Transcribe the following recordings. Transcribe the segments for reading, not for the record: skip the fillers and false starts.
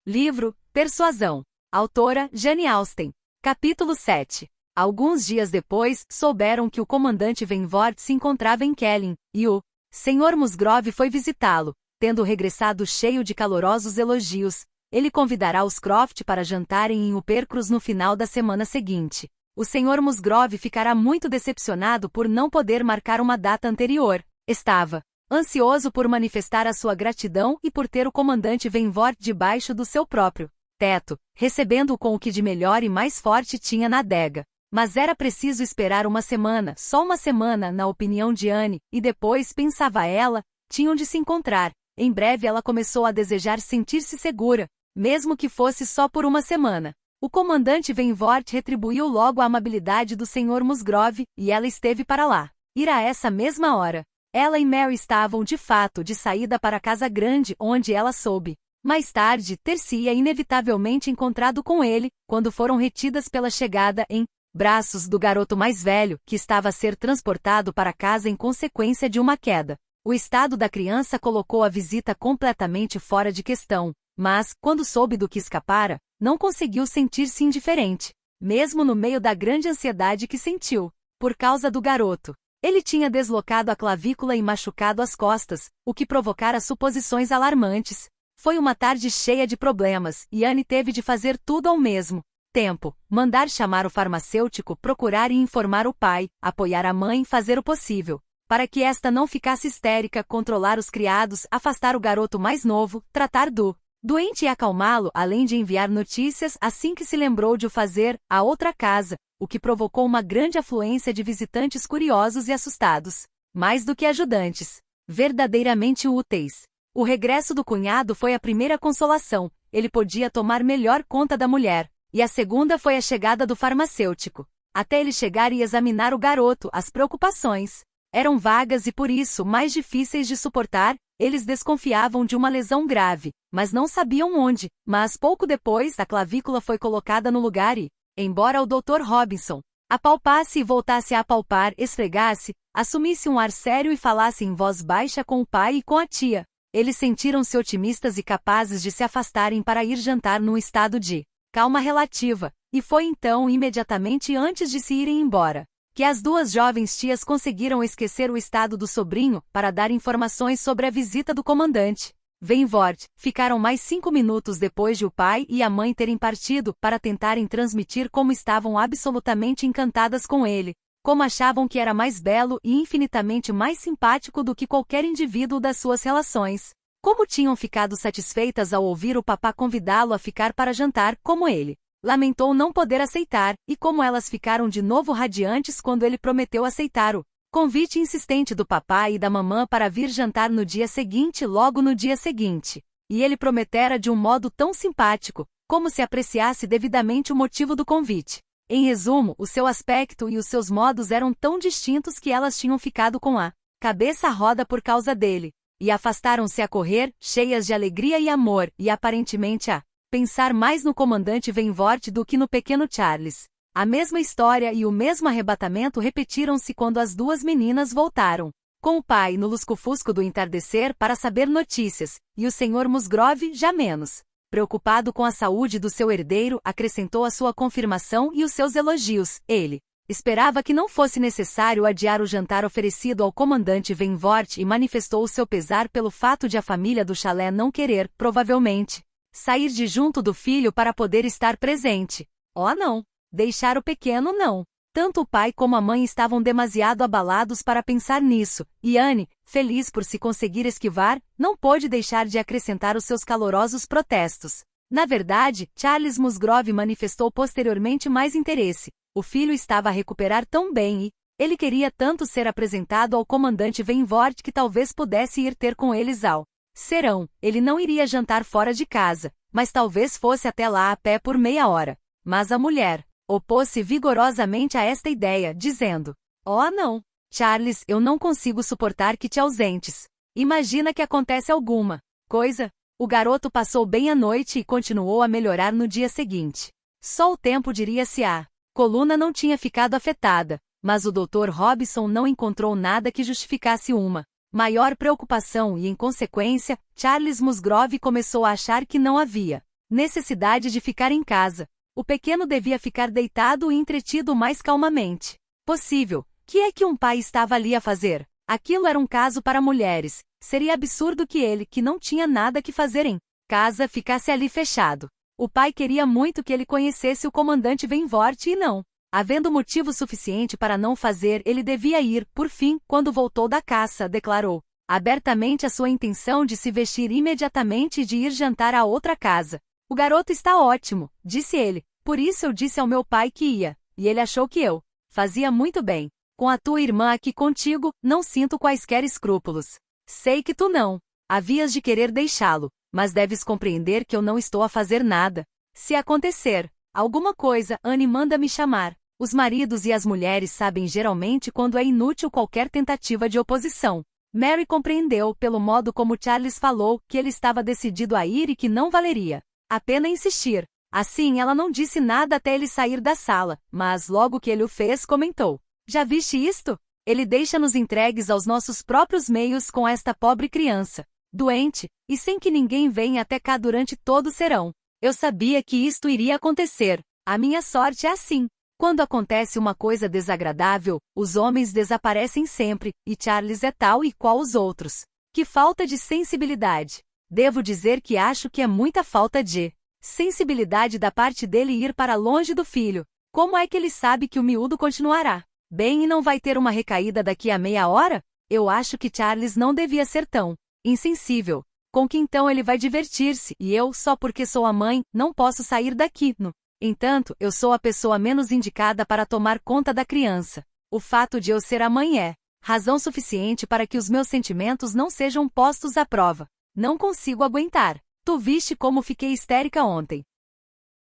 Livro, Persuasão. Autora, Jane Austen. Capítulo 7. Alguns dias depois, souberam que o comandante Venvort se encontrava em Kelling, e o Sr. Musgrove foi visitá-lo. Tendo regressado cheio de calorosos elogios, ele convidará os Croft para jantarem em Uppercross no final da semana seguinte. O Sr. Musgrove ficará muito decepcionado por não poder marcar uma data anterior. Estava ansioso por manifestar a sua gratidão e por ter o comandante Venvort debaixo do seu próprio teto, recebendo-o com o que de melhor e mais forte tinha na adega. Mas era preciso esperar uma semana, só uma semana, na opinião de Anne, e depois, pensava ela, tinham de se encontrar. Em breve ela começou a desejar sentir-se segura, mesmo que fosse só por uma semana. O comandante Venvort retribuiu logo a amabilidade do Sr. Musgrove, e ela esteve para lá. Ir a essa mesma hora. Ela e Mary estavam, de fato, de saída para a casa grande, onde ela soube. Mais tarde, ter-se-ia inevitavelmente encontrado com ele, quando foram retidas pela chegada em braços do garoto mais velho, que estava a ser transportado para casa em consequência de uma queda. O estado da criança colocou a visita completamente fora de questão, mas, quando soube do que escapara, não conseguiu sentir-se indiferente, mesmo no meio da grande ansiedade que sentiu, por causa do garoto. Ele tinha deslocado a clavícula e machucado as costas, o que provocara suposições alarmantes. Foi uma tarde cheia de problemas, e Anne teve de fazer tudo ao mesmo tempo: mandar chamar o farmacêutico, procurar e informar o pai, apoiar a mãe, fazer o possível para que esta não ficasse histérica, controlar os criados, afastar o garoto mais novo, tratar do doente e acalmá-lo, além de enviar notícias assim que se lembrou de o fazer, à outra casa, o que provocou uma grande afluência de visitantes curiosos e assustados, mais do que ajudantes, verdadeiramente úteis. O regresso do cunhado foi a primeira consolação, ele podia tomar melhor conta da mulher, e a segunda foi a chegada do farmacêutico. Até ele chegar e examinar o garoto, as preocupações eram vagas e por isso mais difíceis de suportar. Eles desconfiavam de uma lesão grave, mas não sabiam onde. Mas pouco depois, a clavícula foi colocada no lugar e, embora o Dr. Robinson apalpasse e voltasse a apalpar, esfregasse, assumisse um ar sério e falasse em voz baixa com o pai e com a tia, eles sentiram-se otimistas e capazes de se afastarem para ir jantar num estado de calma relativa, e foi então, imediatamente antes de se irem embora, que as duas jovens tias conseguiram esquecer o estado do sobrinho para dar informações sobre a visita do comandante Venvort. Ficaram mais 5 minutos depois de o pai e a mãe terem partido para tentarem transmitir como estavam absolutamente encantadas com ele, como achavam que era mais belo e infinitamente mais simpático do que qualquer indivíduo das suas relações, como tinham ficado satisfeitas ao ouvir o papá convidá-lo a ficar para jantar como ele lamentou não poder aceitar, e como elas ficaram de novo radiantes quando ele prometeu aceitar o convite insistente do papai e da mamã para vir jantar no dia seguinte, logo no dia seguinte. E ele prometera de um modo tão simpático, como se apreciasse devidamente o motivo do convite. Em resumo, o seu aspecto e os seus modos eram tão distintos que elas tinham ficado com a cabeça à roda por causa dele, e afastaram-se a correr, cheias de alegria e amor, e aparentemente a pensar mais no comandante Venvort do que no pequeno Charles. A mesma história e o mesmo arrebatamento repetiram-se quando as duas meninas voltaram com o pai no lusco-fusco do entardecer para saber notícias, e o Sr. Musgrove, já menos preocupado com a saúde do seu herdeiro, acrescentou a sua confirmação e os seus elogios. Ele esperava que não fosse necessário adiar o jantar oferecido ao comandante Venvort e manifestou o seu pesar pelo fato de a família do chalé não querer, provavelmente, sair de junto do filho para poder estar presente. Oh não! Deixar o pequeno não. Tanto o pai como a mãe estavam demasiado abalados para pensar nisso, e Anne, feliz por se conseguir esquivar, não pôde deixar de acrescentar os seus calorosos protestos. Na verdade, Charles Musgrove manifestou posteriormente mais interesse. O filho estava a recuperar tão bem e ele queria tanto ser apresentado ao comandante Venvort que talvez pudesse ir ter com eles ao serão. Ele não iria jantar fora de casa, mas talvez fosse até lá a pé por meia hora. Mas a mulher opôs-se vigorosamente a esta ideia, dizendo: "Oh não, Charles, eu não consigo suportar que te ausentes. Imagina que acontece alguma coisa." O garoto passou bem a noite e continuou a melhorar no dia seguinte. Só o tempo diria se a coluna não tinha ficado afetada, mas o Dr. Robinson não encontrou nada que justificasse uma maior preocupação e, em consequência, Charles Musgrove começou a achar que não havia Necessidade de ficar em casa. O pequeno devia ficar deitado e entretido mais calmamente possível. Que é que um pai estava ali a fazer? Aquilo era um caso para mulheres. Seria absurdo que ele, que não tinha nada que fazer em casa, ficasse ali fechado. O pai queria muito que ele conhecesse o comandante Venvort e não. Havendo motivo suficiente para não fazer, ele devia ir. Por fim, quando voltou da caça, declarou abertamente a sua intenção de se vestir imediatamente e de ir jantar a outra casa. O garoto está ótimo, disse ele. Por isso eu disse ao meu pai que ia. E ele achou que eu fazia muito bem. Com a tua irmã aqui contigo, não sinto quaisquer escrúpulos. Sei que tu não havias de querer deixá-lo, mas deves compreender que eu não estou a fazer nada. Se acontecer alguma coisa, Anne manda me chamar. Os maridos e as mulheres sabem geralmente quando é inútil qualquer tentativa de oposição. Mary compreendeu, pelo modo como Charles falou, que ele estava decidido a ir e que não valeria a pena insistir. Assim, ela não disse nada até ele sair da sala, mas logo que ele o fez, comentou: já viste isto? Ele deixa-nos entregues aos nossos próprios meios com esta pobre criança, doente, e sem que ninguém venha até cá durante todo o serão. Eu sabia que isto iria acontecer. A minha sorte é assim. Quando acontece uma coisa desagradável, os homens desaparecem sempre, e Charles é tal e qual os outros. Que falta de sensibilidade. Devo dizer que acho que é muita falta de sensibilidade da parte dele ir para longe do filho. Como é que ele sabe que o miúdo continuará bem e não vai ter uma recaída daqui a meia hora? Eu acho que Charles não devia ser tão insensível. Com que então ele vai divertir-se, e eu, só porque sou a mãe, não posso sair daqui. No entanto, eu sou a pessoa menos indicada para tomar conta da criança. O fato de eu ser a mãe é razão suficiente para que os meus sentimentos não sejam postos à prova. Não consigo aguentar. Tu viste como fiquei histérica ontem.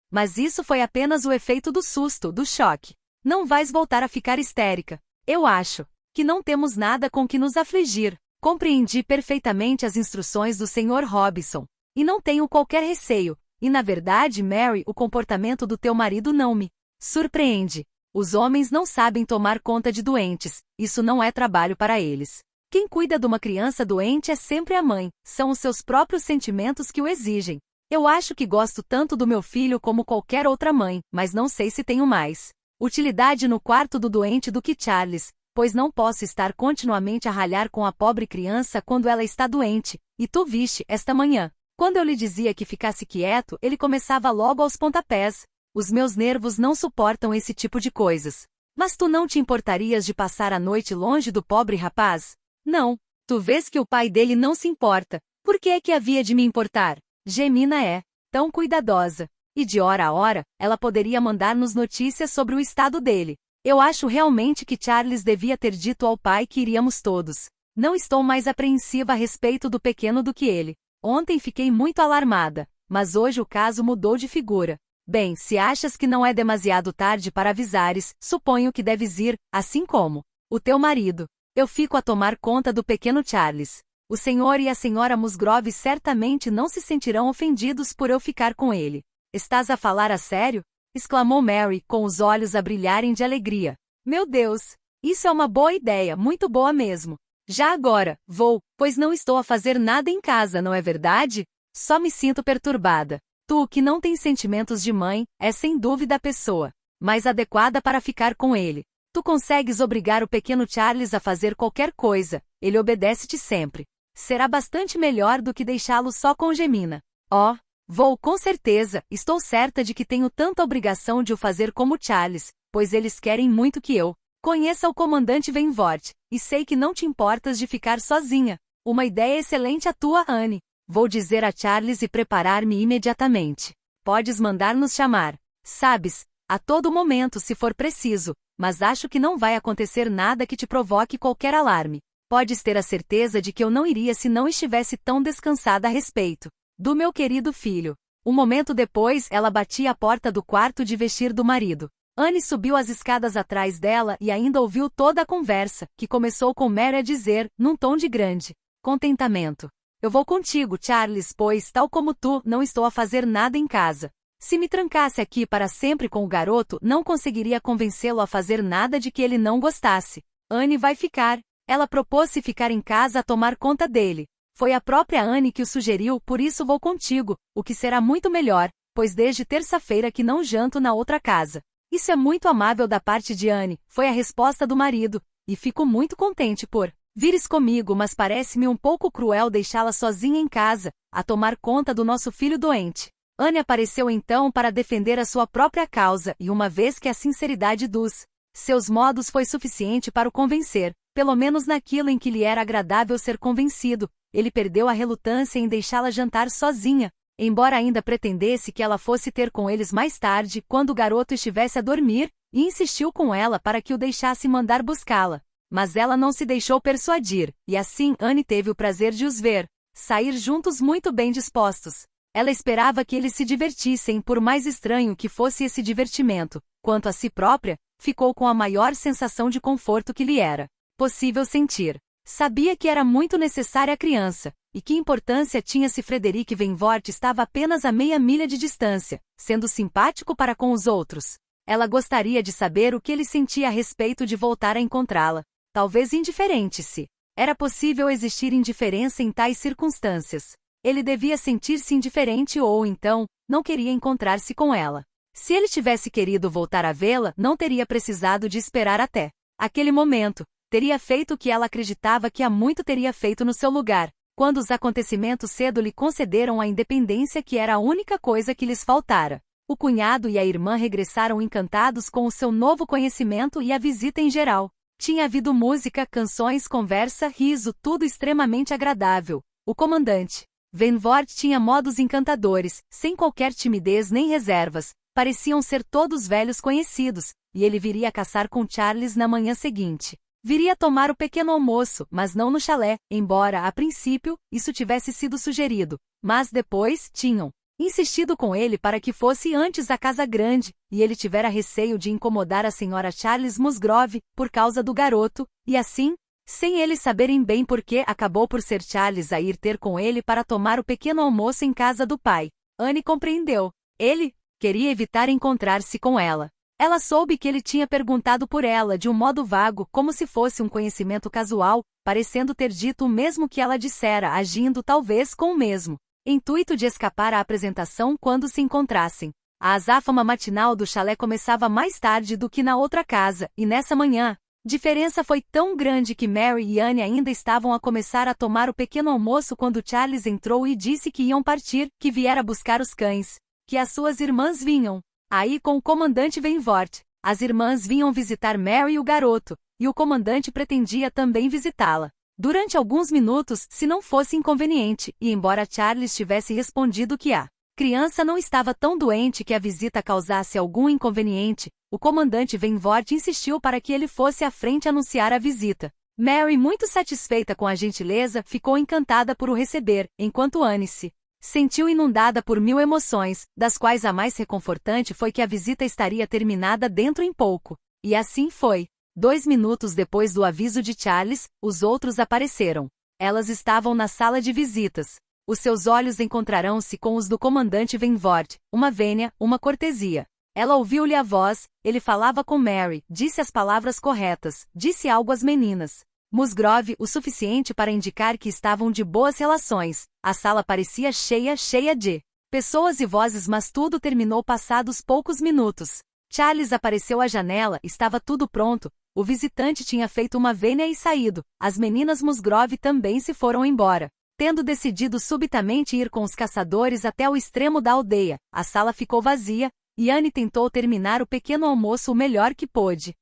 Mas isso foi apenas o efeito do susto, do choque. Não vais voltar a ficar histérica. Eu acho que não temos nada com que nos afligir. Compreendi perfeitamente as instruções do Sr. Robinson. E não tenho qualquer receio. E na verdade, Mary, o comportamento do teu marido não me surpreende. Os homens não sabem tomar conta de doentes. Isso não é trabalho para eles. Quem cuida de uma criança doente é sempre a mãe. São os seus próprios sentimentos que o exigem. Eu acho que gosto tanto do meu filho como qualquer outra mãe, mas não sei se tenho mais utilidade no quarto do doente do que Charles, pois não posso estar continuamente a ralhar com a pobre criança quando ela está doente. E tu viste, esta manhã, quando eu lhe dizia que ficasse quieto, ele começava logo aos pontapés. Os meus nervos não suportam esse tipo de coisas. Mas tu não te importarias de passar a noite longe do pobre rapaz? Não. Tu vês que o pai dele não se importa. Por que é que havia de me importar? Gemina é tão cuidadosa. E de hora a hora, ela poderia mandar-nos notícias sobre o estado dele. Eu acho realmente que Charles devia ter dito ao pai que iríamos todos. Não estou mais apreensiva a respeito do pequeno do que ele. Ontem fiquei muito alarmada, mas hoje o caso mudou de figura. Bem, se achas que não é demasiado tarde para avisares, suponho que deves ir, assim como o teu marido. Eu fico a tomar conta do pequeno Charles. O senhor e a senhora Musgrove certamente não se sentirão ofendidos por eu ficar com ele. Estás a falar a sério? Exclamou Mary, com os olhos a brilharem de alegria. Meu Deus! Isso é uma boa ideia, muito boa mesmo. Já agora, vou, pois não estou a fazer nada em casa, não é verdade? Só me sinto perturbada. Tu, que não tens sentimentos de mãe, é sem dúvida a pessoa mais adequada para ficar com ele. Tu consegues obrigar o pequeno Charles a fazer qualquer coisa, ele obedece-te sempre. Será bastante melhor do que deixá-lo só com Gemina. Oh, vou com certeza, estou certa de que tenho tanta obrigação de o fazer como Charles, pois eles querem muito que eu conheça o comandante Venvort, e sei que não te importas de ficar sozinha. Uma ideia excelente a tua, Anne. Vou dizer a Charles e preparar-me imediatamente. Podes mandar-nos chamar. Sabes, a todo momento se for preciso, mas acho que não vai acontecer nada que te provoque qualquer alarme. Podes ter a certeza de que eu não iria se não estivesse tão descansada a respeito do meu querido filho. Um momento depois, ela batia a porta do quarto de vestir do marido. Anne subiu as escadas atrás dela e ainda ouviu toda a conversa, que começou com Mary a dizer, num tom de grande contentamento: eu vou contigo, Charles, pois, tal como tu, não estou a fazer nada em casa. Se me trancasse aqui para sempre com o garoto, não conseguiria convencê-lo a fazer nada de que ele não gostasse. Anne vai ficar. Ela propôs-se ficar em casa a tomar conta dele. Foi a própria Anne que o sugeriu, por isso vou contigo, o que será muito melhor, pois desde terça-feira que não janto na outra casa. Isso é muito amável da parte de Anne, foi a resposta do marido, e fico muito contente por vires comigo, mas parece-me um pouco cruel deixá-la sozinha em casa, a tomar conta do nosso filho doente. Anne apareceu então para defender a sua própria causa, e uma vez que a sinceridade dos seus modos foi suficiente para o convencer, pelo menos naquilo em que lhe era agradável ser convencido, ele perdeu a relutância em deixá-la jantar sozinha, embora ainda pretendesse que ela fosse ter com eles mais tarde, quando o garoto estivesse a dormir, e insistiu com ela para que o deixasse mandar buscá-la. Mas ela não se deixou persuadir, e assim Anne teve o prazer de os ver sair juntos muito bem dispostos. Ela esperava que eles se divertissem, por mais estranho que fosse esse divertimento. Quanto a si própria, ficou com a maior sensação de conforto que lhe era possível sentir. Sabia que era muito necessária a criança, e que importância tinha se Frederic Venvort estava apenas a meia milha de distância, sendo simpático para com os outros. Ela gostaria de saber o que ele sentia a respeito de voltar a encontrá-la. Talvez indiferente se era possível existir indiferença em tais circunstâncias. Ele devia sentir-se indiferente ou, então, não queria encontrar-se com ela. Se ele tivesse querido voltar a vê-la, não teria precisado de esperar até aquele momento. Teria feito o que ela acreditava que há muito teria feito no seu lugar, quando os acontecimentos cedo lhe concederam a independência que era a única coisa que lhes faltara. O cunhado e a irmã regressaram encantados com o seu novo conhecimento e a visita em geral. Tinha havido música, canções, conversa, riso, tudo extremamente agradável. O comandante Venvort tinha modos encantadores, sem qualquer timidez nem reservas, pareciam ser todos velhos conhecidos, e ele viria caçar com Charles na manhã seguinte. Viria tomar o pequeno almoço, mas não no chalé, embora, a princípio, isso tivesse sido sugerido, mas depois, tinham insistido com ele para que fosse antes à casa grande, e ele tivera receio de incomodar a senhora Charles Musgrove, por causa do garoto, e assim, sem eles saberem bem por que, acabou por ser Charles a ir ter com ele para tomar o pequeno almoço em casa do pai. Anne compreendeu. Ele queria evitar encontrar-se com ela. Ela soube que ele tinha perguntado por ela de um modo vago, como se fosse um conhecimento casual, parecendo ter dito o mesmo que ela dissera, agindo talvez com o mesmo intuito de escapar à apresentação quando se encontrassem. A azáfama matinal do chalé começava mais tarde do que na outra casa, e nessa manhã, diferença foi tão grande que Mary e Anne ainda estavam a começar a tomar o pequeno almoço quando Charles entrou e disse que iam partir, que viera buscar os cães, que as suas irmãs vinham. Aí com o comandante Venvort, as irmãs vinham visitar Mary e o garoto, e o comandante pretendia também visitá-la. Durante alguns minutos, se não fosse inconveniente, e embora Charles tivesse respondido que a criança não estava tão doente que a visita causasse algum inconveniente, o comandante Venvort insistiu para que ele fosse à frente anunciar a visita. Mary, muito satisfeita com a gentileza, ficou encantada por o receber, enquanto Anne se sentiu inundada por 1000 emoções, das quais a mais reconfortante foi que a visita estaria terminada dentro em pouco. E assim foi. 2 minutos depois do aviso de Charles, os outros apareceram. Elas estavam na sala de visitas. Os seus olhos encontrarão-se com os do comandante Venvort, uma vênia, uma cortesia. Ela ouviu-lhe a voz, ele falava com Mary, disse as palavras corretas, disse algo às meninas. Musgrove, o suficiente para indicar que estavam de boas relações. A sala parecia cheia de pessoas e vozes, mas tudo terminou passados poucos minutos. Charles apareceu à janela, estava tudo pronto. O visitante tinha feito uma vênia e saído. As meninas Musgrove também se foram embora. Tendo decidido subitamente ir com os caçadores até o extremo da aldeia, a sala ficou vazia, e Anne tentou terminar o pequeno almoço o melhor que pôde.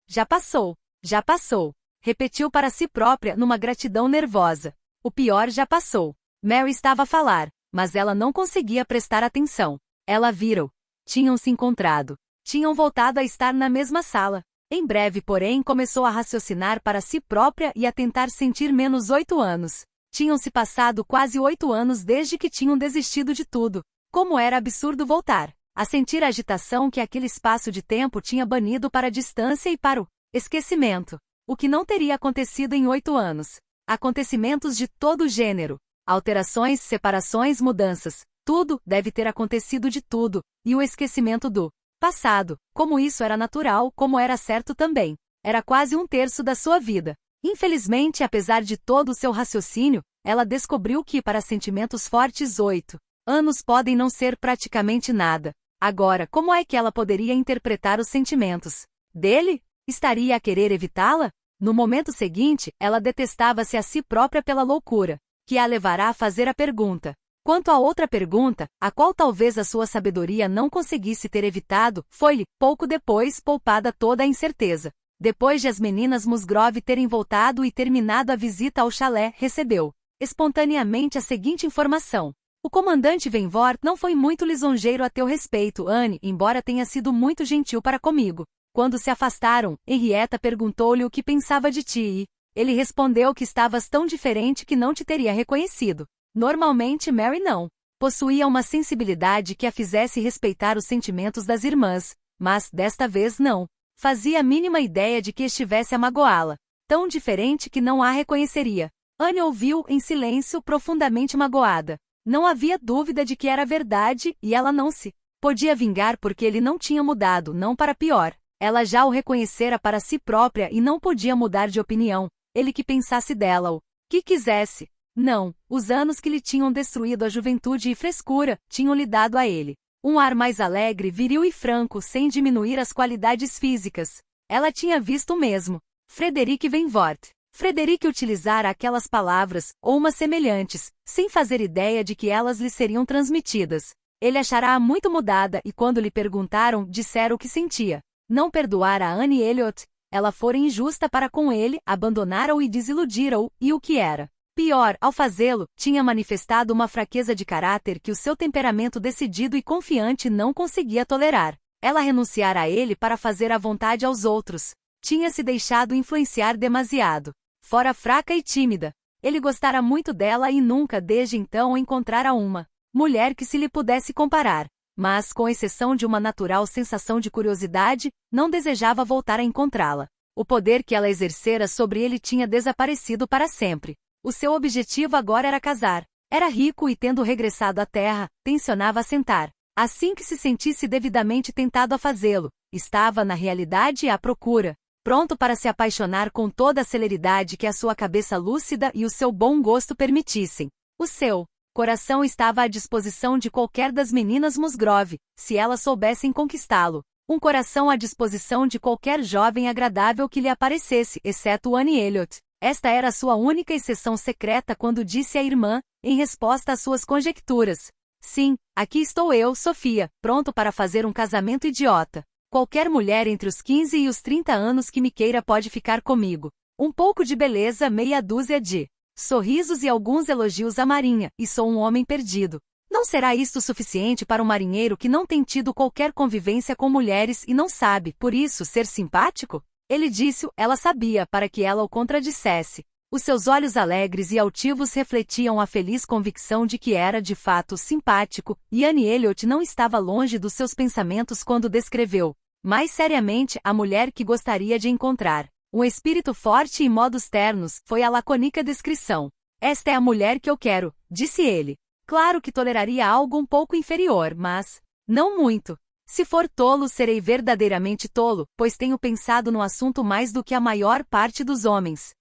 Já passou, repetiu para si própria numa gratidão nervosa. O pior já passou. Mary estava a falar, mas ela não conseguia prestar atenção. Ela viram. Tinham se encontrado. Tinham voltado a estar na mesma sala. Em breve, porém, começou a raciocinar para si própria e a tentar sentir menos 8 anos. Tinham-se passado quase 8 anos desde que tinham desistido de tudo. Como era absurdo voltar a sentir a agitação que aquele espaço de tempo tinha banido para a distância e para o esquecimento. O que não teria acontecido em 8 anos. Acontecimentos de todo gênero. Alterações, separações, mudanças. Tudo deve ter acontecido de tudo, e o esquecimento do passado, como isso era natural, como era certo também. Era quase 1/3 da sua vida. Infelizmente, apesar de todo o seu raciocínio, ela descobriu que para sentimentos fortes 8 anos podem não ser praticamente nada. Agora, como é que ela poderia interpretar os sentimentos dele? Estaria a querer evitá-la? No momento seguinte, ela detestava-se a si própria pela loucura que a levará a fazer a pergunta. Quanto à outra pergunta, a qual talvez a sua sabedoria não conseguisse ter evitado, foi-lhe, pouco depois, poupada toda a incerteza. Depois de as meninas Musgrove terem voltado e terminado a visita ao chalé, recebeu espontaneamente a seguinte informação: o comandante Venvort não foi muito lisonjeiro a teu respeito, Anne, embora tenha sido muito gentil para comigo. Quando se afastaram, Henrietta perguntou-lhe o que pensava de ti e ele respondeu que estavas tão diferente que não te teria reconhecido. Normalmente Mary não possuía uma sensibilidade que a fizesse respeitar os sentimentos das irmãs, mas, desta vez não. Fazia a mínima ideia de que estivesse a magoá-la. Tão diferente que não a reconheceria. Anne ouviu, em silêncio, profundamente magoada. Não havia dúvida de que era verdade, e ela não se podia vingar porque ele não tinha mudado, não para pior. Ela já o reconhecera para si própria e não podia mudar de opinião. Ele que pensasse dela o que quisesse. Não, os anos que lhe tinham destruído a juventude e frescura, tinham lhe dado a ele um ar mais alegre, viril e franco, sem diminuir as qualidades físicas. Ela tinha visto o mesmo. Frederic Venvort. Frederic utilizara aquelas palavras, ou umas semelhantes, sem fazer ideia de que elas lhe seriam transmitidas. Ele achará-a muito mudada e quando lhe perguntaram, dissera o que sentia. Não perdoara a Anne Elliot. Ela fora injusta para com ele, abandonara-o e desiludira-o, e o que era pior, ao fazê-lo, tinha manifestado uma fraqueza de caráter que o seu temperamento decidido e confiante não conseguia tolerar. Ela renunciara a ele para fazer a vontade aos outros. Tinha se deixado influenciar demasiado. Fora fraca e tímida. Ele gostara muito dela e nunca desde então encontrara uma mulher que se lhe pudesse comparar. Mas, com exceção de uma natural sensação de curiosidade, não desejava voltar a encontrá-la. O poder que ela exercera sobre ele tinha desaparecido para sempre. O seu objetivo agora era casar. Era rico e, tendo regressado à terra, tencionava assentar. Assim que se sentisse devidamente tentado a fazê-lo, estava na realidade à procura, pronto para se apaixonar com toda a celeridade que a sua cabeça lúcida e o seu bom gosto permitissem. O seu coração estava à disposição de qualquer das meninas Musgrove, se elas soubessem conquistá-lo. Um coração à disposição de qualquer jovem agradável que lhe aparecesse, exceto Anne Elliot. Esta era a sua única exceção secreta quando disse à irmã, em resposta às suas conjecturas: sim, aqui estou eu, Sofia, pronto para fazer um casamento idiota. Qualquer mulher entre os 15 e os 30 anos que me queira pode ficar comigo. Um pouco de beleza, meia dúzia de sorrisos e alguns elogios à marinha, e sou um homem perdido. Não será isto suficiente para um marinheiro que não tem tido qualquer convivência com mulheres e não sabe, por isso, ser simpático? Ele disse-o, ela sabia, para que ela o contradissesse. Os seus olhos alegres e altivos refletiam a feliz convicção de que era, de fato, simpático, e Anne Elliot não estava longe dos seus pensamentos quando descreveu, mais seriamente, a mulher que gostaria de encontrar. Um espírito forte e modos ternos, foi a lacônica descrição. Esta é a mulher que eu quero, disse ele. Claro que toleraria algo um pouco inferior, mas não muito. Se for tolo, serei verdadeiramente tolo, pois tenho pensado no assunto mais do que a maior parte dos homens.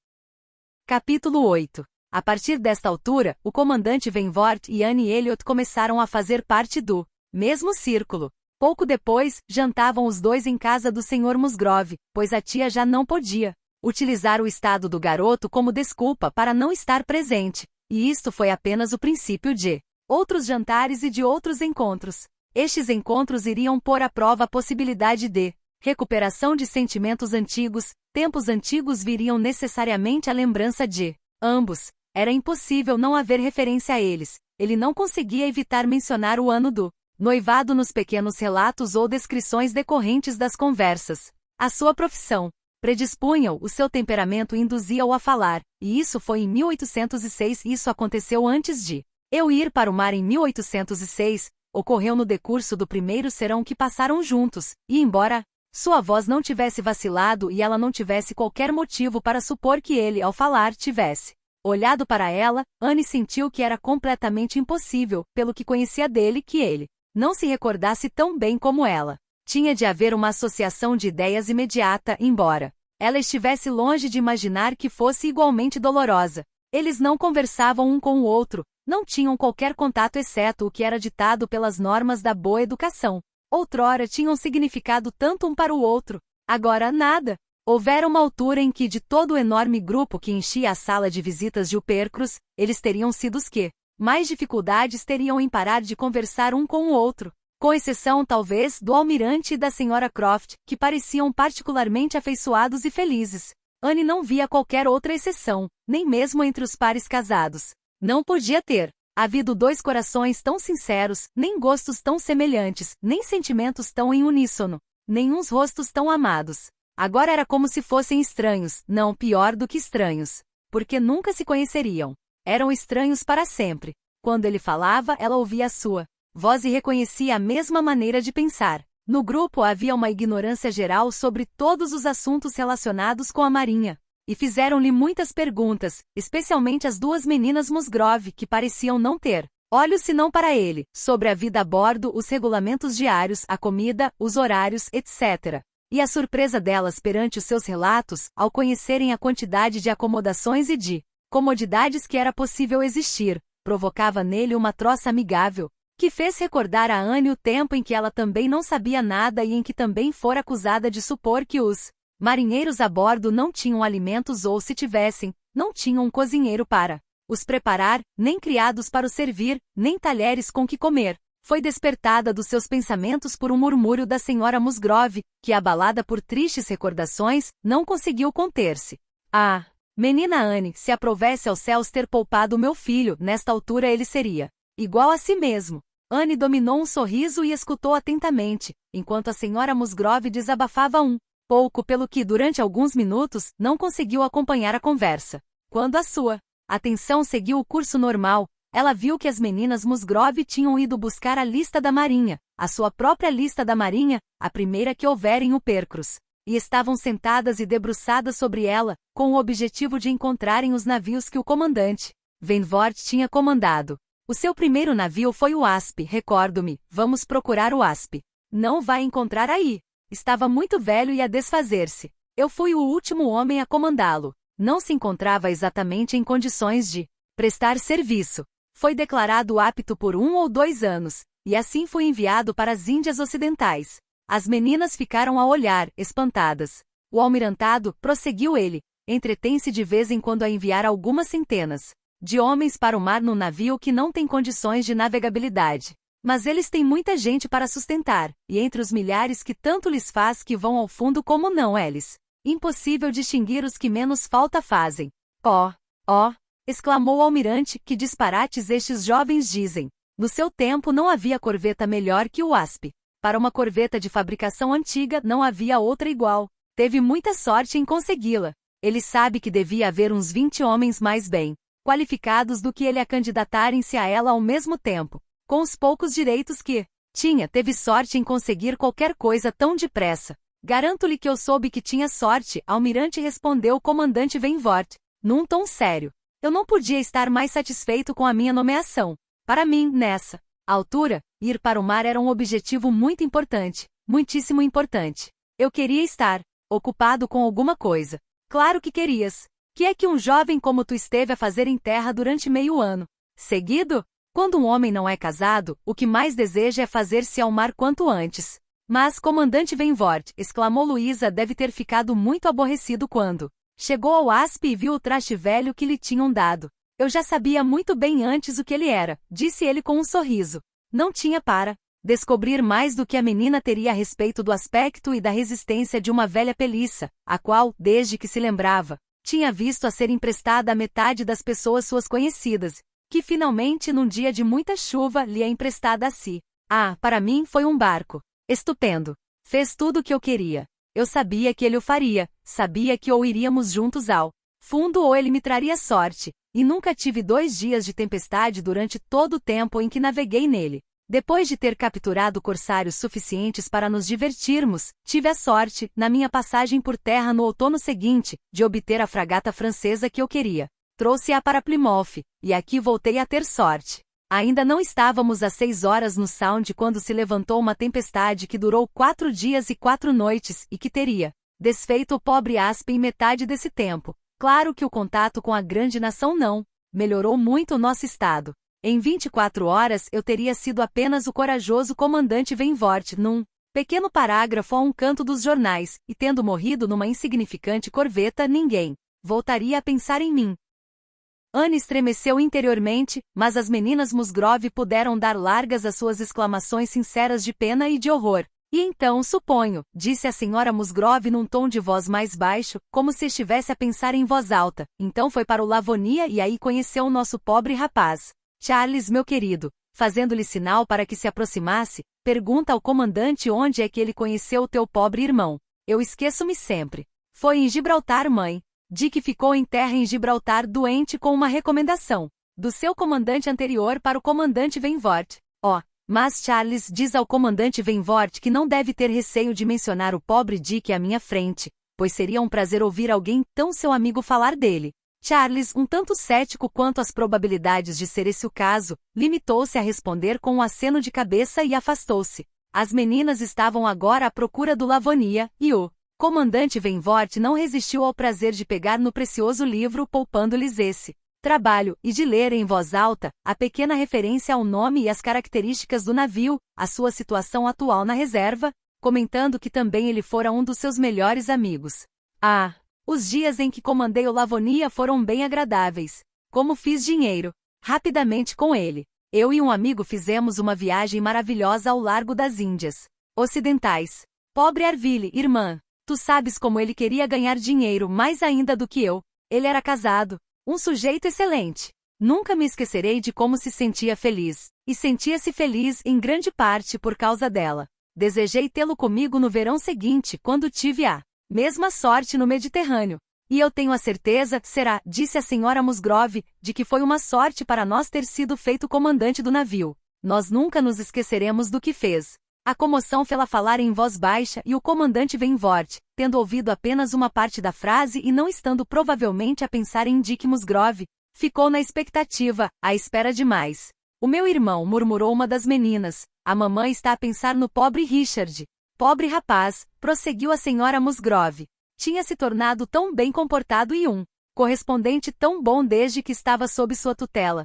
Capítulo 8. A partir desta altura, o comandante Venvort e Anne Elliot começaram a fazer parte do mesmo círculo. Pouco depois, jantavam os dois em casa do Sr. Musgrove, pois a tia já não podia utilizar o estado do garoto como desculpa para não estar presente, e isto foi apenas o princípio de outros jantares e de outros encontros. Estes encontros iriam pôr à prova a possibilidade de recuperação de sentimentos antigos. Tempos antigos viriam necessariamente à lembrança de ambos. Era impossível não haver referência a eles. Ele não conseguia evitar mencionar o ano do noivado nos pequenos relatos ou descrições decorrentes das conversas. A sua profissão predispunha-o, o seu temperamento induzia-o a falar, e isso foi em 1806. Isso aconteceu antes de eu ir para o mar em 1806, ocorreu no decurso do primeiro serão que passaram juntos, e embora sua voz não tivesse vacilado e ela não tivesse qualquer motivo para supor que ele, ao falar, tivesse olhado para ela, Anne sentiu que era completamente impossível, pelo que conhecia dele, que ele não se recordasse tão bem como ela. Tinha de haver uma associação de ideias imediata, embora ela estivesse longe de imaginar que fosse igualmente dolorosa. Eles não conversavam um com o outro, não tinham qualquer contato exceto o que era ditado pelas normas da boa educação. Outrora tinham significado tanto um para o outro, agora nada. Houvera uma altura em que de todo o enorme grupo que enchia a sala de visitas de Uppercross, eles teriam sido os que mais dificuldades teriam em parar de conversar um com o outro, com exceção talvez do almirante e da senhora Croft, que pareciam particularmente afeiçoados e felizes. Anne não via qualquer outra exceção, nem mesmo entre os pares casados. Não podia ter havido dois corações tão sinceros, nem gostos tão semelhantes, nem sentimentos tão em uníssono, nem uns rostos tão amados. Agora era como se fossem estranhos, não pior do que estranhos, porque nunca se conheceriam. Eram estranhos para sempre. Quando ele falava, ela ouvia a sua voz e reconhecia a mesma maneira de pensar. No grupo havia uma ignorância geral sobre todos os assuntos relacionados com a marinha, e fizeram-lhe muitas perguntas, especialmente as duas meninas Musgrove, que pareciam não ter olhos senão para ele, sobre a vida a bordo, os regulamentos diários, a comida, os horários, etc. E a surpresa delas perante os seus relatos, ao conhecerem a quantidade de acomodações e de comodidades que era possível existir, provocava nele uma troça amigável, que fez recordar a Anne o tempo em que ela também não sabia nada e em que também fora acusada de supor que os marinheiros a bordo não tinham alimentos ou, se tivessem, não tinham um cozinheiro para os preparar, nem criados para os servir, nem talheres com que comer. Foi despertada dos seus pensamentos por um murmúrio da senhora Musgrove, que, abalada por tristes recordações, não conseguiu conter-se. Ah, menina Anne, se aprovesse aos céus ter poupado meu filho, nesta altura ele seria igual a si mesmo. Anne dominou um sorriso e escutou atentamente, enquanto a senhora Musgrove desabafava pouco pelo que, durante alguns minutos, não conseguiu acompanhar a conversa. Quando a sua atenção seguiu o curso normal, ela viu que as meninas Musgrove tinham ido buscar a lista da marinha, a sua própria lista da marinha, a primeira que houvera em Uppercross, e estavam sentadas e debruçadas sobre ela, com o objetivo de encontrarem os navios que o comandante Venvort tinha comandado. O seu primeiro navio foi o Asp, recordo-me, vamos procurar o Asp. Não vai encontrar aí. Estava muito velho e a desfazer-se. Eu fui o último homem a comandá-lo. Não se encontrava exatamente em condições de prestar serviço. Foi declarado apto por 1 ou 2 anos, e assim foi enviado para as Índias Ocidentais. As meninas ficaram a olhar, espantadas. O almirantado, prosseguiu ele, entretém-se de vez em quando a enviar algumas centenas de homens para o mar num navio que não tem condições de navegabilidade. Mas eles têm muita gente para sustentar, e entre os milhares que tanto lhes faz que vão ao fundo como não eles, impossível distinguir os que menos falta fazem. Oh! Oh! Exclamou o almirante, que disparates estes jovens dizem. No seu tempo não havia corveta melhor que o Asp. Para uma corveta de fabricação antiga não havia outra igual. Teve muita sorte em consegui-la. Ele sabe que devia haver uns 20 homens mais bem qualificados do que ele a candidatarem-se a ela ao mesmo tempo. Com os poucos direitos que tinha, teve sorte em conseguir qualquer coisa tão depressa. Garanto-lhe que eu soube que tinha sorte, almirante, respondeu o comandante Venvort, num tom sério. Eu não podia estar mais satisfeito com a minha nomeação. Para mim, nessa altura, ir para o mar era um objetivo muito importante, muitíssimo importante. Eu queria estar ocupado com alguma coisa. Claro que querias. Que é que um jovem como tu esteve a fazer em terra durante meio ano seguido? Quando um homem não é casado, o que mais deseja é fazer-se ao mar quanto antes. Mas, comandante Venvort, exclamou Luísa, deve ter ficado muito aborrecido quando chegou ao Asp e viu o traste velho que lhe tinham dado. Eu já sabia muito bem antes o que ele era, disse ele com um sorriso. Não tinha para descobrir mais do que a menina teria a respeito do aspecto e da resistência de uma velha peliça, a qual, desde que se lembrava, tinha visto a ser emprestada a metade das pessoas suas conhecidas, que finalmente num dia de muita chuva lhe é emprestada a si. Ah, para mim foi um barco estupendo. Fez tudo o que eu queria. Eu sabia que ele o faria, sabia que ou iríamos juntos ao fundo ou ele me traria sorte, e nunca tive 2 dias de tempestade durante todo o tempo em que naveguei nele. Depois de ter capturado corsários suficientes para nos divertirmos, tive a sorte, na minha passagem por terra no outono seguinte, de obter a fragata francesa que eu queria. Trouxe-a para Plymouth, e aqui voltei a ter sorte. Ainda não estávamos às 6 horas no Sound quando se levantou uma tempestade que durou 4 dias e 4 noites e que teria desfeito o pobre Asp em metade desse tempo. Claro que o contato com a grande nação não melhorou muito o nosso estado. Em 24 horas eu teria sido apenas o corajoso comandante Venvort num pequeno parágrafo a um canto dos jornais, e tendo morrido numa insignificante corveta ninguém voltaria a pensar em mim. Anne estremeceu interiormente, mas as meninas Musgrove puderam dar largas às suas exclamações sinceras de pena e de horror. E então, suponho, disse a senhora Musgrove num tom de voz mais baixo, como se estivesse a pensar em voz alta, então foi para o Lavonia e aí conheceu o nosso pobre rapaz. Charles, meu querido, fazendo-lhe sinal para que se aproximasse, pergunta ao comandante onde é que ele conheceu o teu pobre irmão. Eu esqueço-me sempre. Foi em Gibraltar, mãe. Dick ficou em terra em Gibraltar doente com uma recomendação do seu comandante anterior para o comandante Venvort. Mas Charles diz ao comandante Venvort que não deve ter receio de mencionar o pobre Dick à minha frente, pois seria um prazer ouvir alguém tão seu amigo falar dele. Charles, um tanto cético quanto às probabilidades de ser esse o caso, limitou-se a responder com um aceno de cabeça e afastou-se. As meninas estavam agora à procura do Lavonia, e o comandante Venvort não resistiu ao prazer de pegar no precioso livro, poupando-lhes esse trabalho, e de ler em voz alta a pequena referência ao nome e às características do navio, a sua situação atual na reserva, comentando que também ele fora um dos seus melhores amigos. Os dias em que comandei o Lavonia foram bem agradáveis. Como fiz dinheiro rapidamente com ele. Eu e um amigo fizemos uma viagem maravilhosa ao largo das Índias Ocidentais. Pobre Arville, irmã, tu sabes como ele queria ganhar dinheiro mais ainda do que eu. Ele era casado. Um sujeito excelente. Nunca me esquecerei de como se sentia feliz. E sentia-se feliz em grande parte por causa dela. Desejei tê-lo comigo no verão seguinte, quando tive a mesma sorte no Mediterrâneo. E eu tenho a certeza, será, disse a senhora Musgrove, de que foi uma sorte para nós ter sido feito comandante do navio. Nós nunca nos esqueceremos do que fez. A comoção fê-la falar em voz baixa e o comandante Venvort, tendo ouvido apenas uma parte da frase e não estando provavelmente a pensar em Dick Musgrove, ficou na expectativa, à espera de mais. O meu irmão, murmurou uma das meninas, a mamãe está a pensar no pobre Richard. Pobre rapaz, prosseguiu a senhora Musgrove. Tinha se tornado tão bem comportado e um correspondente tão bom desde que estava sob sua tutela.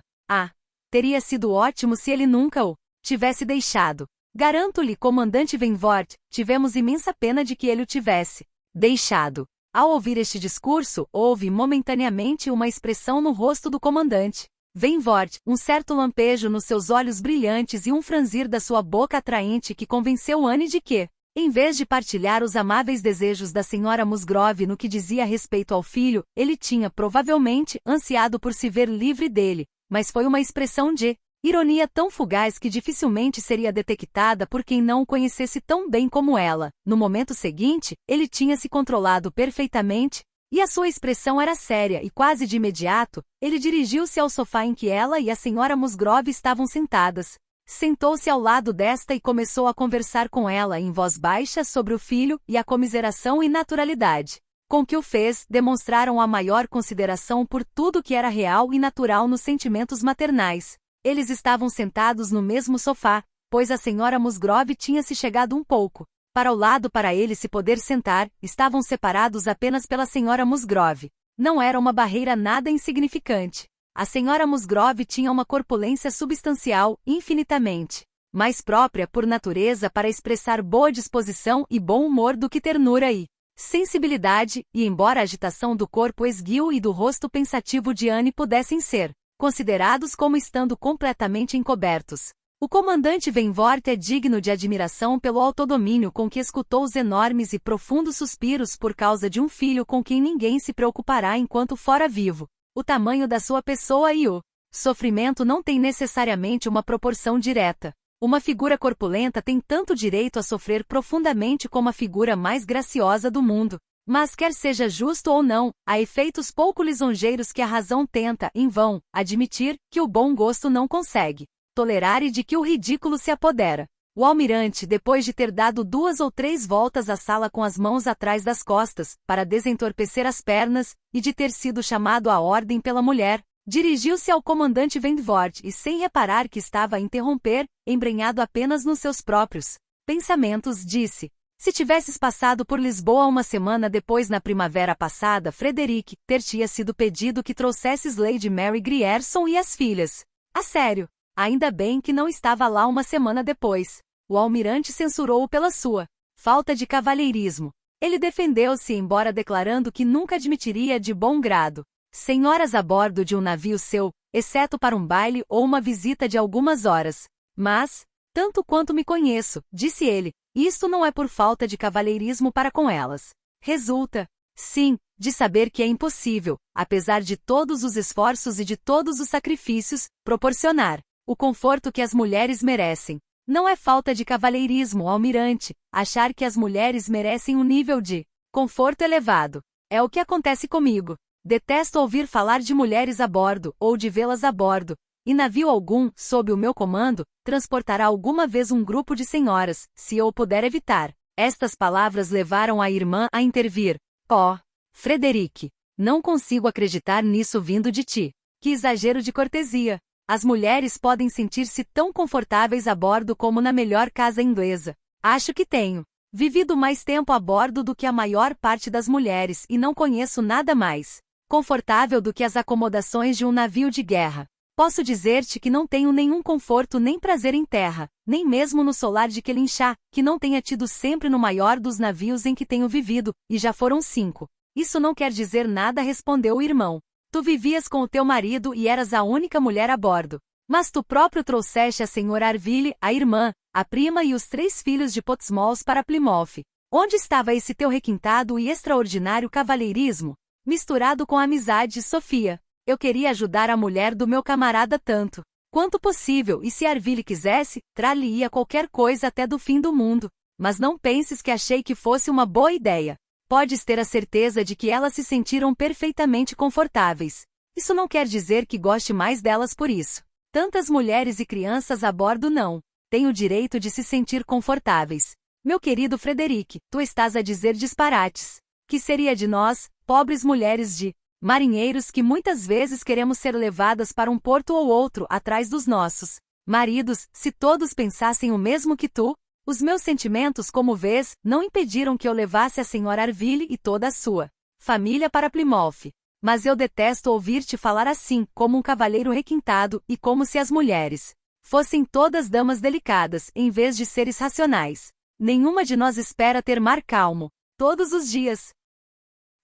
Teria sido ótimo se ele nunca o tivesse deixado. Garanto-lhe, comandante Venvort, tivemos imensa pena de que ele o tivesse deixado. Ao ouvir este discurso, houve momentaneamente uma expressão no rosto do comandante Venvort, um certo lampejo nos seus olhos brilhantes e um franzir da sua boca atraente que convenceu Anne de que, em vez de partilhar os amáveis desejos da senhora Musgrove no que dizia respeito ao filho, ele tinha provavelmente ansiado por se ver livre dele, mas foi uma expressão de ironia tão fugaz que dificilmente seria detectada por quem não o conhecesse tão bem como ela. No momento seguinte, ele tinha se controlado perfeitamente, e a sua expressão era séria e quase de imediato, ele dirigiu-se ao sofá em que ela e a senhora Musgrove estavam sentadas. Sentou-se ao lado desta e começou a conversar com ela em voz baixa sobre o filho e a comiseração e naturalidade com que o fez, demonstraram a maior consideração por tudo que era real e natural nos sentimentos maternais. Eles estavam sentados no mesmo sofá, pois a senhora Musgrove tinha se chegado um pouco para o lado para ele se poder sentar, estavam separados apenas pela senhora Musgrove. Não era uma barreira nada insignificante. A senhora Musgrove tinha uma corpulência substancial, infinitamente mais própria por natureza para expressar boa disposição e bom humor do que ternura e sensibilidade, e embora a agitação do corpo esguio e do rosto pensativo de Anne pudessem ser considerados como estando completamente encobertos, o comandante Venvort é digno de admiração pelo autodomínio com que escutou os enormes e profundos suspiros por causa de um filho com quem ninguém se preocupará enquanto fora vivo. O tamanho da sua pessoa e o sofrimento não tem necessariamente uma proporção direta. Uma figura corpulenta tem tanto direito a sofrer profundamente como a figura mais graciosa do mundo. Mas quer seja justo ou não, há efeitos pouco lisonjeiros que a razão tenta, em vão, admitir, que o bom gosto não consegue tolerar e de que o ridículo se apodera. O almirante, depois de ter dado 2 ou 3 voltas à sala com as mãos atrás das costas, para desentorpecer as pernas, e de ter sido chamado à ordem pela mulher, dirigiu-se ao comandante Venvort e, sem reparar que estava a interromper, embrenhado apenas nos seus próprios pensamentos, disse: Se tivesses passado por Lisboa uma semana depois na primavera passada, Frederick, ter-te-ia sido pedido que trouxesses Lady Mary Grierson e as filhas. A sério. Ainda bem que não estava lá uma semana depois. O almirante censurou-o pela sua falta de cavalheirismo. Ele defendeu-se, embora declarando que nunca admitiria de bom grado senhoras a bordo de um navio seu, exceto para um baile ou uma visita de algumas horas. Mas, tanto quanto me conheço, disse ele, isto não é por falta de cavalheirismo para com elas. Resulta, sim, de saber que é impossível, apesar de todos os esforços e de todos os sacrifícios, proporcionar o conforto que as mulheres merecem. Não é falta de cavalheirismo, almirante, achar que as mulheres merecem um nível de conforto elevado. É o que acontece comigo. Detesto ouvir falar de mulheres a bordo, ou de vê-las a bordo, e navio algum, sob o meu comando, transportará alguma vez um grupo de senhoras, se eu puder evitar. Estas palavras levaram a irmã a intervir. Oh, Frederick, não consigo acreditar nisso vindo de ti. Que exagero de cortesia. As mulheres podem sentir-se tão confortáveis a bordo como na melhor casa inglesa. Acho que tenho vivido mais tempo a bordo do que a maior parte das mulheres e não conheço nada mais confortável do que as acomodações de um navio de guerra. Posso dizer-te que não tenho nenhum conforto nem prazer em terra, nem mesmo no solar de Quelinchá, que não tenha tido sempre no maior dos navios em que tenho vivido, e já foram 5. Isso não quer dizer nada, respondeu o irmão. Tu vivias com o teu marido e eras a única mulher a bordo. Mas tu próprio trouxeste a senhora Arville, a irmã, a prima e os 3 filhos de Portsmouth para Plymouth. Onde estava esse teu requintado e extraordinário cavalheirismo? Misturado com a amizade de Sofia. Eu queria ajudar a mulher do meu camarada tanto quanto possível, e se Arville quisesse, trá-lhe-ia qualquer coisa até do fim do mundo. Mas não penses que achei que fosse uma boa ideia. Podes ter a certeza de que elas se sentiram perfeitamente confortáveis. Isso não quer dizer que goste mais delas por isso. Tantas mulheres e crianças a bordo não têm o direito de se sentir confortáveis. Meu querido Frederick, tu estás a dizer disparates. Que seria de nós, pobres mulheres de marinheiros que muitas vezes queremos ser levadas para um porto ou outro atrás dos nossos maridos, se todos pensassem o mesmo que tu? Os meus sentimentos, como vês, não impediram que eu levasse a senhora Arville e toda a sua família para Plymouth. Mas eu detesto ouvir-te falar assim, como um cavalheiro requintado, e como se as mulheres fossem todas damas delicadas, em vez de seres racionais. Nenhuma de nós espera ter mar calmo todos os dias.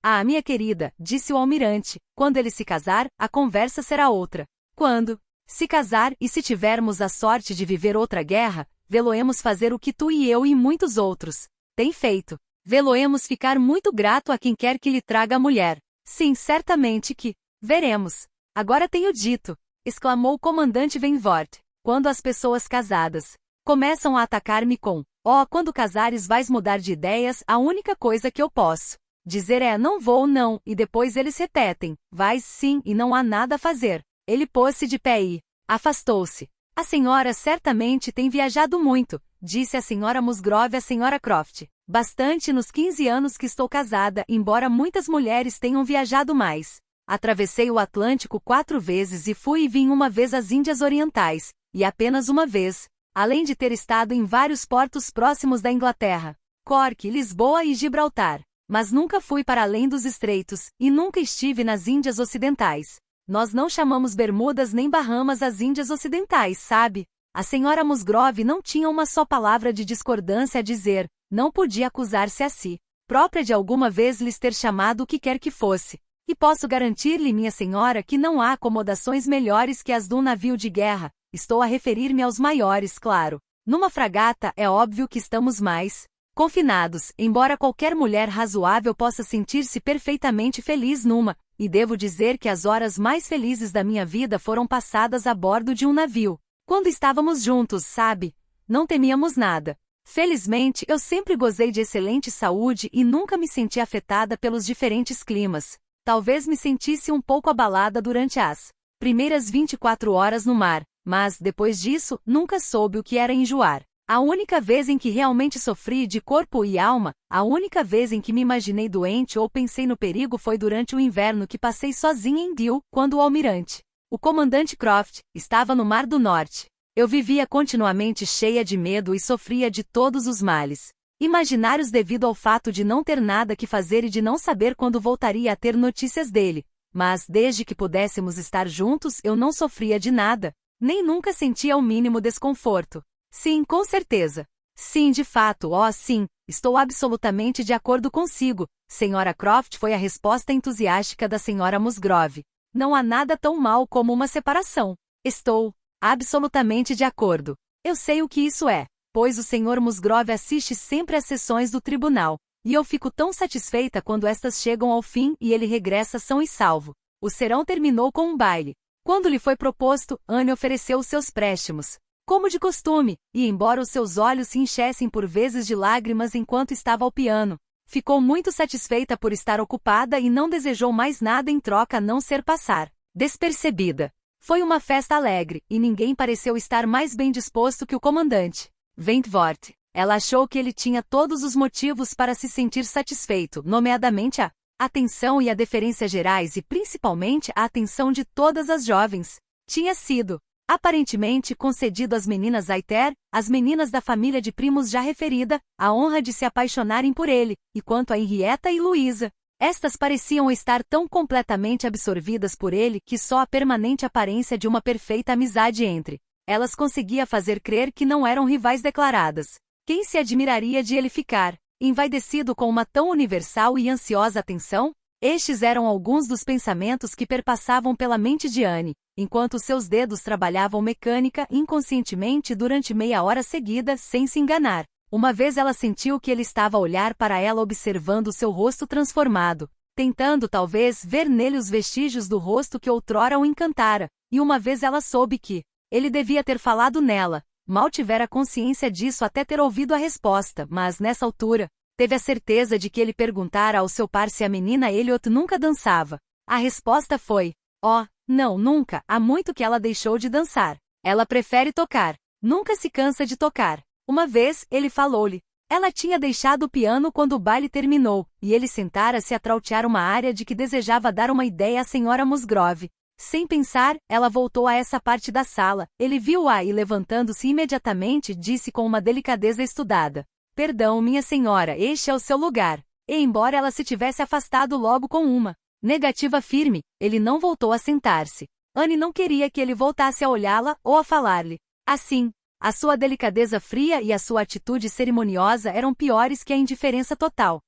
Ah, minha querida, disse o almirante, quando ele se casar, a conversa será outra. Quando se casar e se tivermos a sorte de viver outra guerra, vê-lo-emos fazer o que tu e eu e muitos outros têm feito. Vê-lo-emos ficar muito grato a quem quer que lhe traga a mulher. Sim, certamente que veremos. Agora tenho dito, exclamou o comandante Venvort, quando as pessoas casadas começam a atacar-me com: oh, quando casares vais mudar de ideias, a única coisa que eu posso dizer é não vou não, e depois eles repetem, vais sim, e não há nada a fazer. Ele pôs-se de pé e afastou-se. A senhora certamente tem viajado muito, disse a senhora Musgrove à senhora Croft. Bastante nos 15 anos que estou casada, embora muitas mulheres tenham viajado mais. Atravessei o Atlântico 4 vezes e fui e vim uma vez às Índias Orientais, e apenas uma vez, além de ter estado em vários portos próximos da Inglaterra, Cork, Lisboa e Gibraltar. Mas nunca fui para além dos estreitos, e nunca estive nas Índias Ocidentais. Nós não chamamos Bermudas nem Bahamas as Índias Ocidentais, sabe? A senhora Musgrove não tinha uma só palavra de discordância a dizer, não podia acusar-se a si própria de alguma vez lhes ter chamado o que quer que fosse. E posso garantir-lhe, minha senhora, que não há acomodações melhores que as de um navio de guerra. Estou a referir-me aos maiores, claro. Numa fragata é óbvio que estamos mais confinados, embora qualquer mulher razoável possa sentir-se perfeitamente feliz numa, e devo dizer que as horas mais felizes da minha vida foram passadas a bordo de um navio. Quando estávamos juntos, sabe? Não temíamos nada. Felizmente, eu sempre gozei de excelente saúde e nunca me senti afetada pelos diferentes climas. Talvez me sentisse um pouco abalada durante as primeiras 24 horas no mar, mas, depois disso, nunca soube o que era enjoar. A única vez em que realmente sofri de corpo e alma, a única vez em que me imaginei doente ou pensei no perigo foi durante o inverno que passei sozinha em Deal, quando o almirante, o comandante Croft, estava no Mar do Norte. Eu vivia continuamente cheia de medo e sofria de todos os males imaginários devido ao fato de não ter nada que fazer e de não saber quando voltaria a ter notícias dele. Mas, desde que pudéssemos estar juntos, eu não sofria de nada, nem nunca sentia o mínimo desconforto. Sim, com certeza. Sim, de fato, sim, estou absolutamente de acordo consigo, Sra. Croft, foi a resposta entusiástica da Sra. Musgrove. Não há nada tão mal como uma separação. Estou absolutamente de acordo. Eu sei o que isso é, pois o Sr. Musgrove assiste sempre às sessões do tribunal, e eu fico tão satisfeita quando estas chegam ao fim e ele regressa são e salvo. O serão terminou com um baile. Quando lhe foi proposto, Anne ofereceu os seus préstimos, como de costume, e embora os seus olhos se enchessem por vezes de lágrimas enquanto estava ao piano, ficou muito satisfeita por estar ocupada e não desejou mais nada em troca a não ser passar despercebida. Foi uma festa alegre, e ninguém pareceu estar mais bem disposto que o comandante Wentworth. Ela achou que ele tinha todos os motivos para se sentir satisfeito, nomeadamente a atenção e a deferência gerais e principalmente a atenção de todas as jovens. Tinha sido, aparentemente, concedido às meninas Aiter, as meninas da família de primos já referida, a honra de se apaixonarem por ele, e quanto a Henrietta e Luísa, estas pareciam estar tão completamente absorvidas por ele que só a permanente aparência de uma perfeita amizade entre elas conseguia fazer crer que não eram rivais declaradas. Quem se admiraria de ele ficar envaidecido com uma tão universal e ansiosa atenção? Estes eram alguns dos pensamentos que perpassavam pela mente de Anne, enquanto seus dedos trabalhavam mecânica inconscientemente durante meia hora seguida sem se enganar. Uma vez ela sentiu que ele estava a olhar para ela observando seu rosto transformado, tentando talvez ver nele os vestígios do rosto que outrora o encantara, e uma vez ela soube que ele devia ter falado nela. Mal tivera consciência disso até ter ouvido a resposta, mas nessa altura, teve a certeza de que ele perguntara ao seu par se a menina Elliot nunca dançava. A resposta foi: não, nunca, há muito que ela deixou de dançar. Ela prefere tocar. Nunca se cansa de tocar. Uma vez, ele falou-lhe. Ela tinha deixado o piano quando o baile terminou, e ele sentara-se a trautear uma área de que desejava dar uma ideia à Sra. Musgrove. Sem pensar, ela voltou a essa parte da sala, ele viu-a e levantando-se imediatamente disse com uma delicadeza estudada: Perdão, minha senhora, este é o seu lugar. E embora ela se tivesse afastado logo com uma negativa firme, ele não voltou a sentar-se. Anne não queria que ele voltasse a olhá-la ou a falar-lhe. Assim, a sua delicadeza fria e a sua atitude cerimoniosa eram piores que a indiferença total.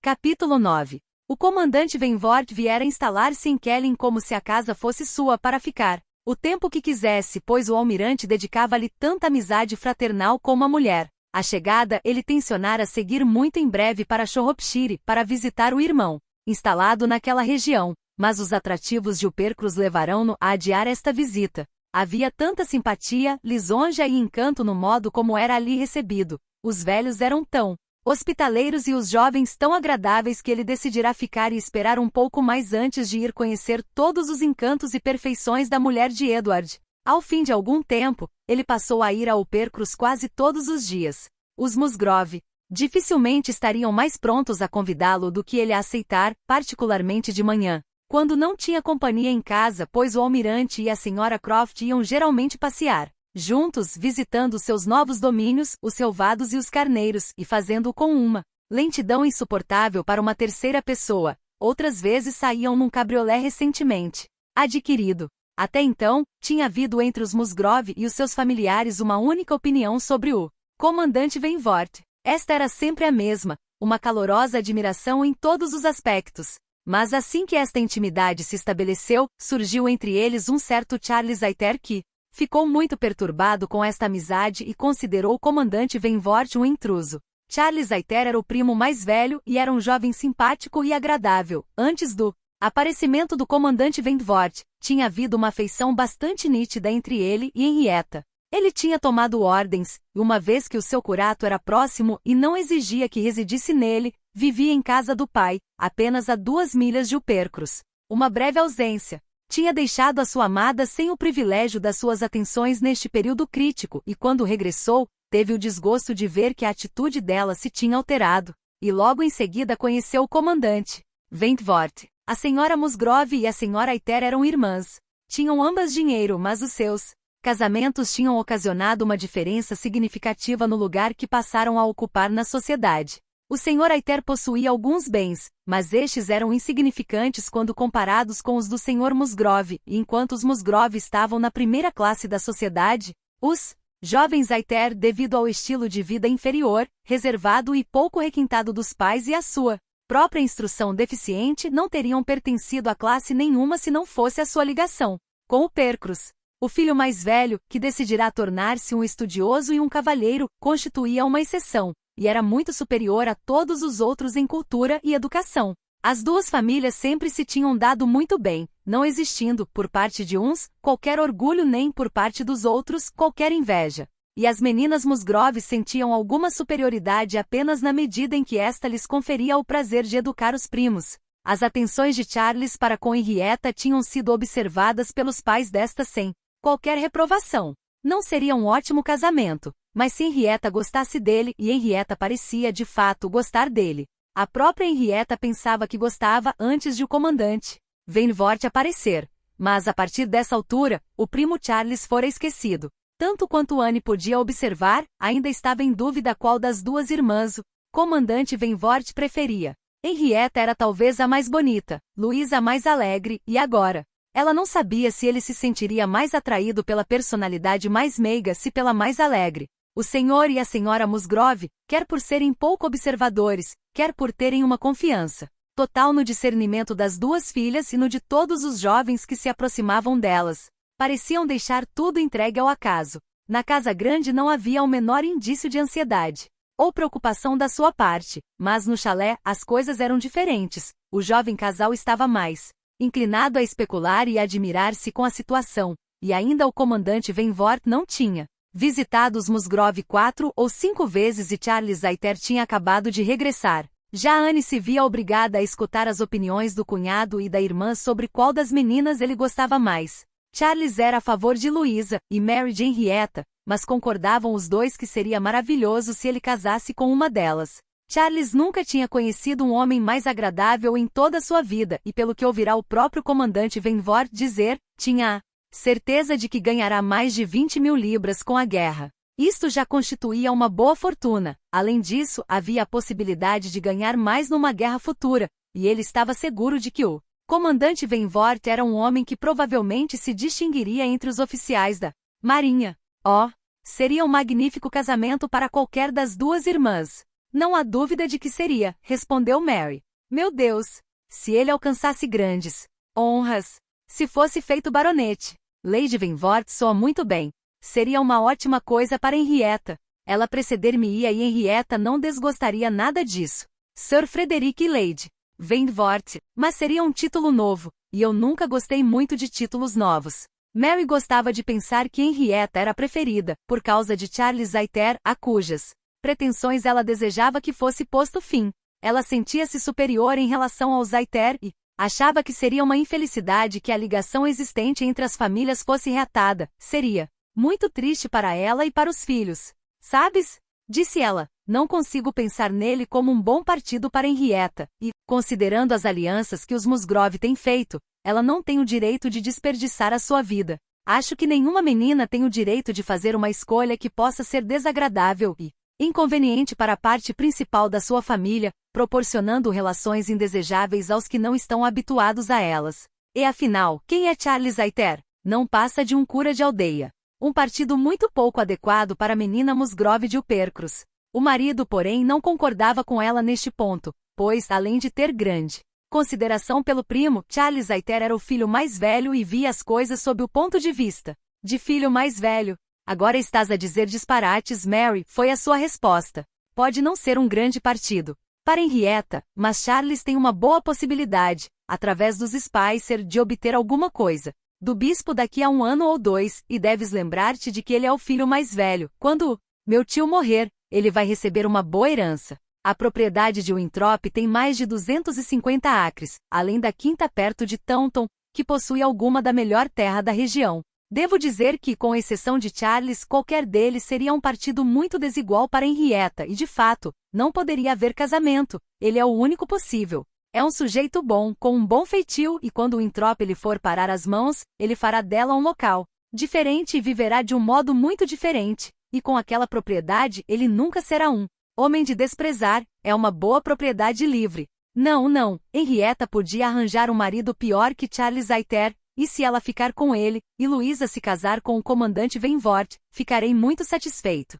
Capítulo 9. O comandante Wentworth viera instalar-se em Kelling como se a casa fosse sua para ficar o tempo que quisesse, pois o almirante dedicava-lhe tanta amizade fraternal como a mulher. A chegada, ele tencionara seguir muito em breve para Shropshire, para visitar o irmão, instalado naquela região, mas os atrativos de Uppercross levarão-no a adiar esta visita. Havia tanta simpatia, lisonja e encanto no modo como era ali recebido. Os velhos eram tão hospitaleiros e os jovens tão agradáveis que ele decidirá ficar e esperar um pouco mais antes de ir conhecer todos os encantos e perfeições da mulher de Edward. Ao fim de algum tempo, ele passou a ir a Uppercross quase todos os dias. Os Musgrove dificilmente estariam mais prontos a convidá-lo do que ele a aceitar, particularmente de manhã, quando não tinha companhia em casa, pois o almirante e a Sra. Croft iam geralmente passear juntos, visitando seus novos domínios, os relvados e os carneiros, e fazendo-o com uma lentidão insuportável para uma terceira pessoa. Outras vezes saíam num cabriolé recentemente adquirido. Até então, tinha havido entre os Musgrove e os seus familiares uma única opinião sobre o comandante Wentworth. Esta era sempre a mesma, uma calorosa admiração em todos os aspectos. Mas assim que esta intimidade se estabeleceu, surgiu entre eles um certo Charles Aiter que ficou muito perturbado com esta amizade e considerou o comandante Wentworth um intruso. Charles Aiter era o primo mais velho e era um jovem simpático e agradável. Antes do aparecimento do comandante Wentworth, tinha havido uma afeição bastante nítida entre ele e Henrietta. Ele tinha tomado ordens, e uma vez que o seu curato era próximo e não exigia que residisse nele, vivia em casa do pai, apenas a 2 milhas de Uppercross. Uma breve ausência tinha deixado a sua amada sem o privilégio das suas atenções neste período crítico, e quando regressou, teve o desgosto de ver que a atitude dela se tinha alterado, e logo em seguida conheceu o comandante Wentworth. A Sra. Musgrove e a Sra. Aiter eram irmãs. Tinham ambas dinheiro, mas os seus Casamentos tinham ocasionado uma diferença significativa no lugar que passaram a ocupar na sociedade. O Sr. Aiter possuía alguns bens, mas estes eram insignificantes quando comparados com os do Sr. Musgrove, e enquanto os Musgrove estavam na primeira classe da sociedade, os jovens Aiter, devido ao estilo de vida inferior, reservado e pouco requintado dos pais e a sua própria instrução deficiente, não teriam pertencido a classe nenhuma se não fosse a sua ligação com o Percrus. O filho mais velho, que decidirá tornar-se um estudioso e um cavalheiro, constituía uma exceção, e era muito superior a todos os outros em cultura e educação. As duas famílias sempre se tinham dado muito bem, não existindo, por parte de uns, qualquer orgulho nem por parte dos outros, qualquer inveja. E as meninas Musgrove sentiam alguma superioridade apenas na medida em que esta lhes conferia o prazer de educar os primos. As atenções de Charles para com Henrietta tinham sido observadas pelos pais desta sem qualquer reprovação. Não seria um ótimo casamento, mas se Henrietta gostasse dele, e Henrietta parecia de fato gostar dele. A própria Henrietta pensava que gostava antes de o comandante Vainvort aparecer. Mas a partir dessa altura, o primo Charles fora esquecido. Tanto quanto Anne podia observar, ainda estava em dúvida qual das duas irmãs o comandante Vainvort preferia. Henrietta era talvez a mais bonita, Louisa a mais alegre, e agora ela não sabia se ele se sentiria mais atraído pela personalidade mais meiga se pela mais alegre. O senhor e a senhora Musgrove, quer por serem pouco observadores, quer por terem uma confiança total no discernimento das duas filhas e no de todos os jovens que se aproximavam delas, pareciam deixar tudo entregue ao acaso. Na casa grande não havia o menor indício de ansiedade ou preocupação da sua parte, mas no chalé as coisas eram diferentes. O jovem casal estava mais inclinado a especular e a admirar-se com a situação, e ainda o comandante Vainvort não tinha visitado os Musgrove 4 ou 5 vezes e Charles Aiter tinha acabado de regressar. Já Anne se via obrigada a escutar as opiniões do cunhado e da irmã sobre qual das meninas ele gostava mais. Charles era a favor de Louisa, e Mary de Henrietta, mas concordavam os dois que seria maravilhoso se ele casasse com uma delas. Charles nunca tinha conhecido um homem mais agradável em toda a sua vida e, pelo que ouvirá o próprio comandante Vainvort dizer, tinha a certeza de que ganhará mais de 20.000 libras com a guerra. Isto já constituía uma boa fortuna. Além disso, havia a possibilidade de ganhar mais numa guerra futura, e ele estava seguro de que o comandante Vainvort era um homem que provavelmente se distinguiria entre os oficiais da marinha. Oh, seria um magnífico casamento para qualquer das duas irmãs. Não há dúvida de que seria, respondeu Mary. Meu Deus! Se ele alcançasse grandes honras! Se fosse feito baronete! Lady Vainvort soa muito bem. Seria uma ótima coisa para Henrietta. Ela preceder-me-ia e Henrietta não desgostaria nada disso. Sir Frederick e Lady Vainvort, mas seria um título novo, e eu nunca gostei muito de títulos novos. Mary gostava de pensar que Henrietta era a preferida, por causa de Charles Aiter, a cujas pretensões ela desejava que fosse posto fim. Ela sentia-se superior em relação aos Aiter e achava que seria uma infelicidade que a ligação existente entre as famílias fosse reatada. Seria muito triste para ela e para os filhos. Sabes? Disse ela, não consigo pensar nele como um bom partido para Henrietta, e, considerando as alianças que os Musgrove têm feito, ela não tem o direito de desperdiçar a sua vida. Acho que nenhuma menina tem o direito de fazer uma escolha que possa ser desagradável e inconveniente para a parte principal da sua família, proporcionando relações indesejáveis aos que não estão habituados a elas. E afinal, quem é Charles Aiter? Não passa de um cura de aldeia. Um partido muito pouco adequado para a menina Musgrove de Percrus. O marido, porém, não concordava com ela neste ponto, pois, além de ter grande consideração pelo primo, Charles Aiter era o filho mais velho e via as coisas sob o ponto de vista de filho mais velho. Agora estás a dizer disparates, Mary, foi a sua resposta. Pode não ser um grande partido para Henrietta, mas Charles tem uma boa possibilidade, através dos Spicer, de obter alguma coisa do bispo daqui a 1 ano ou 2, e deves lembrar-te de que ele é o filho mais velho. Quando meu tio morrer, ele vai receber uma boa herança. A propriedade de Winthrop tem mais de 250 acres, além da quinta perto de Taunton, que possui alguma da melhor terra da região. Devo dizer que, com exceção de Charles, qualquer deles seria um partido muito desigual para Henrietta e, de fato, não poderia haver casamento. Ele é o único possível. É um sujeito bom, com um bom feitio e quando Winthrop lhe for parar as mãos, ele fará dela um local diferente e viverá de um modo muito diferente, e com aquela propriedade ele nunca será um homem de desprezar, é uma boa propriedade livre. Não, não, Henrietta podia arranjar um marido pior que Charles Hayter, e se ela ficar com ele, e Luísa se casar com o comandante Venvort, ficarei muito satisfeito.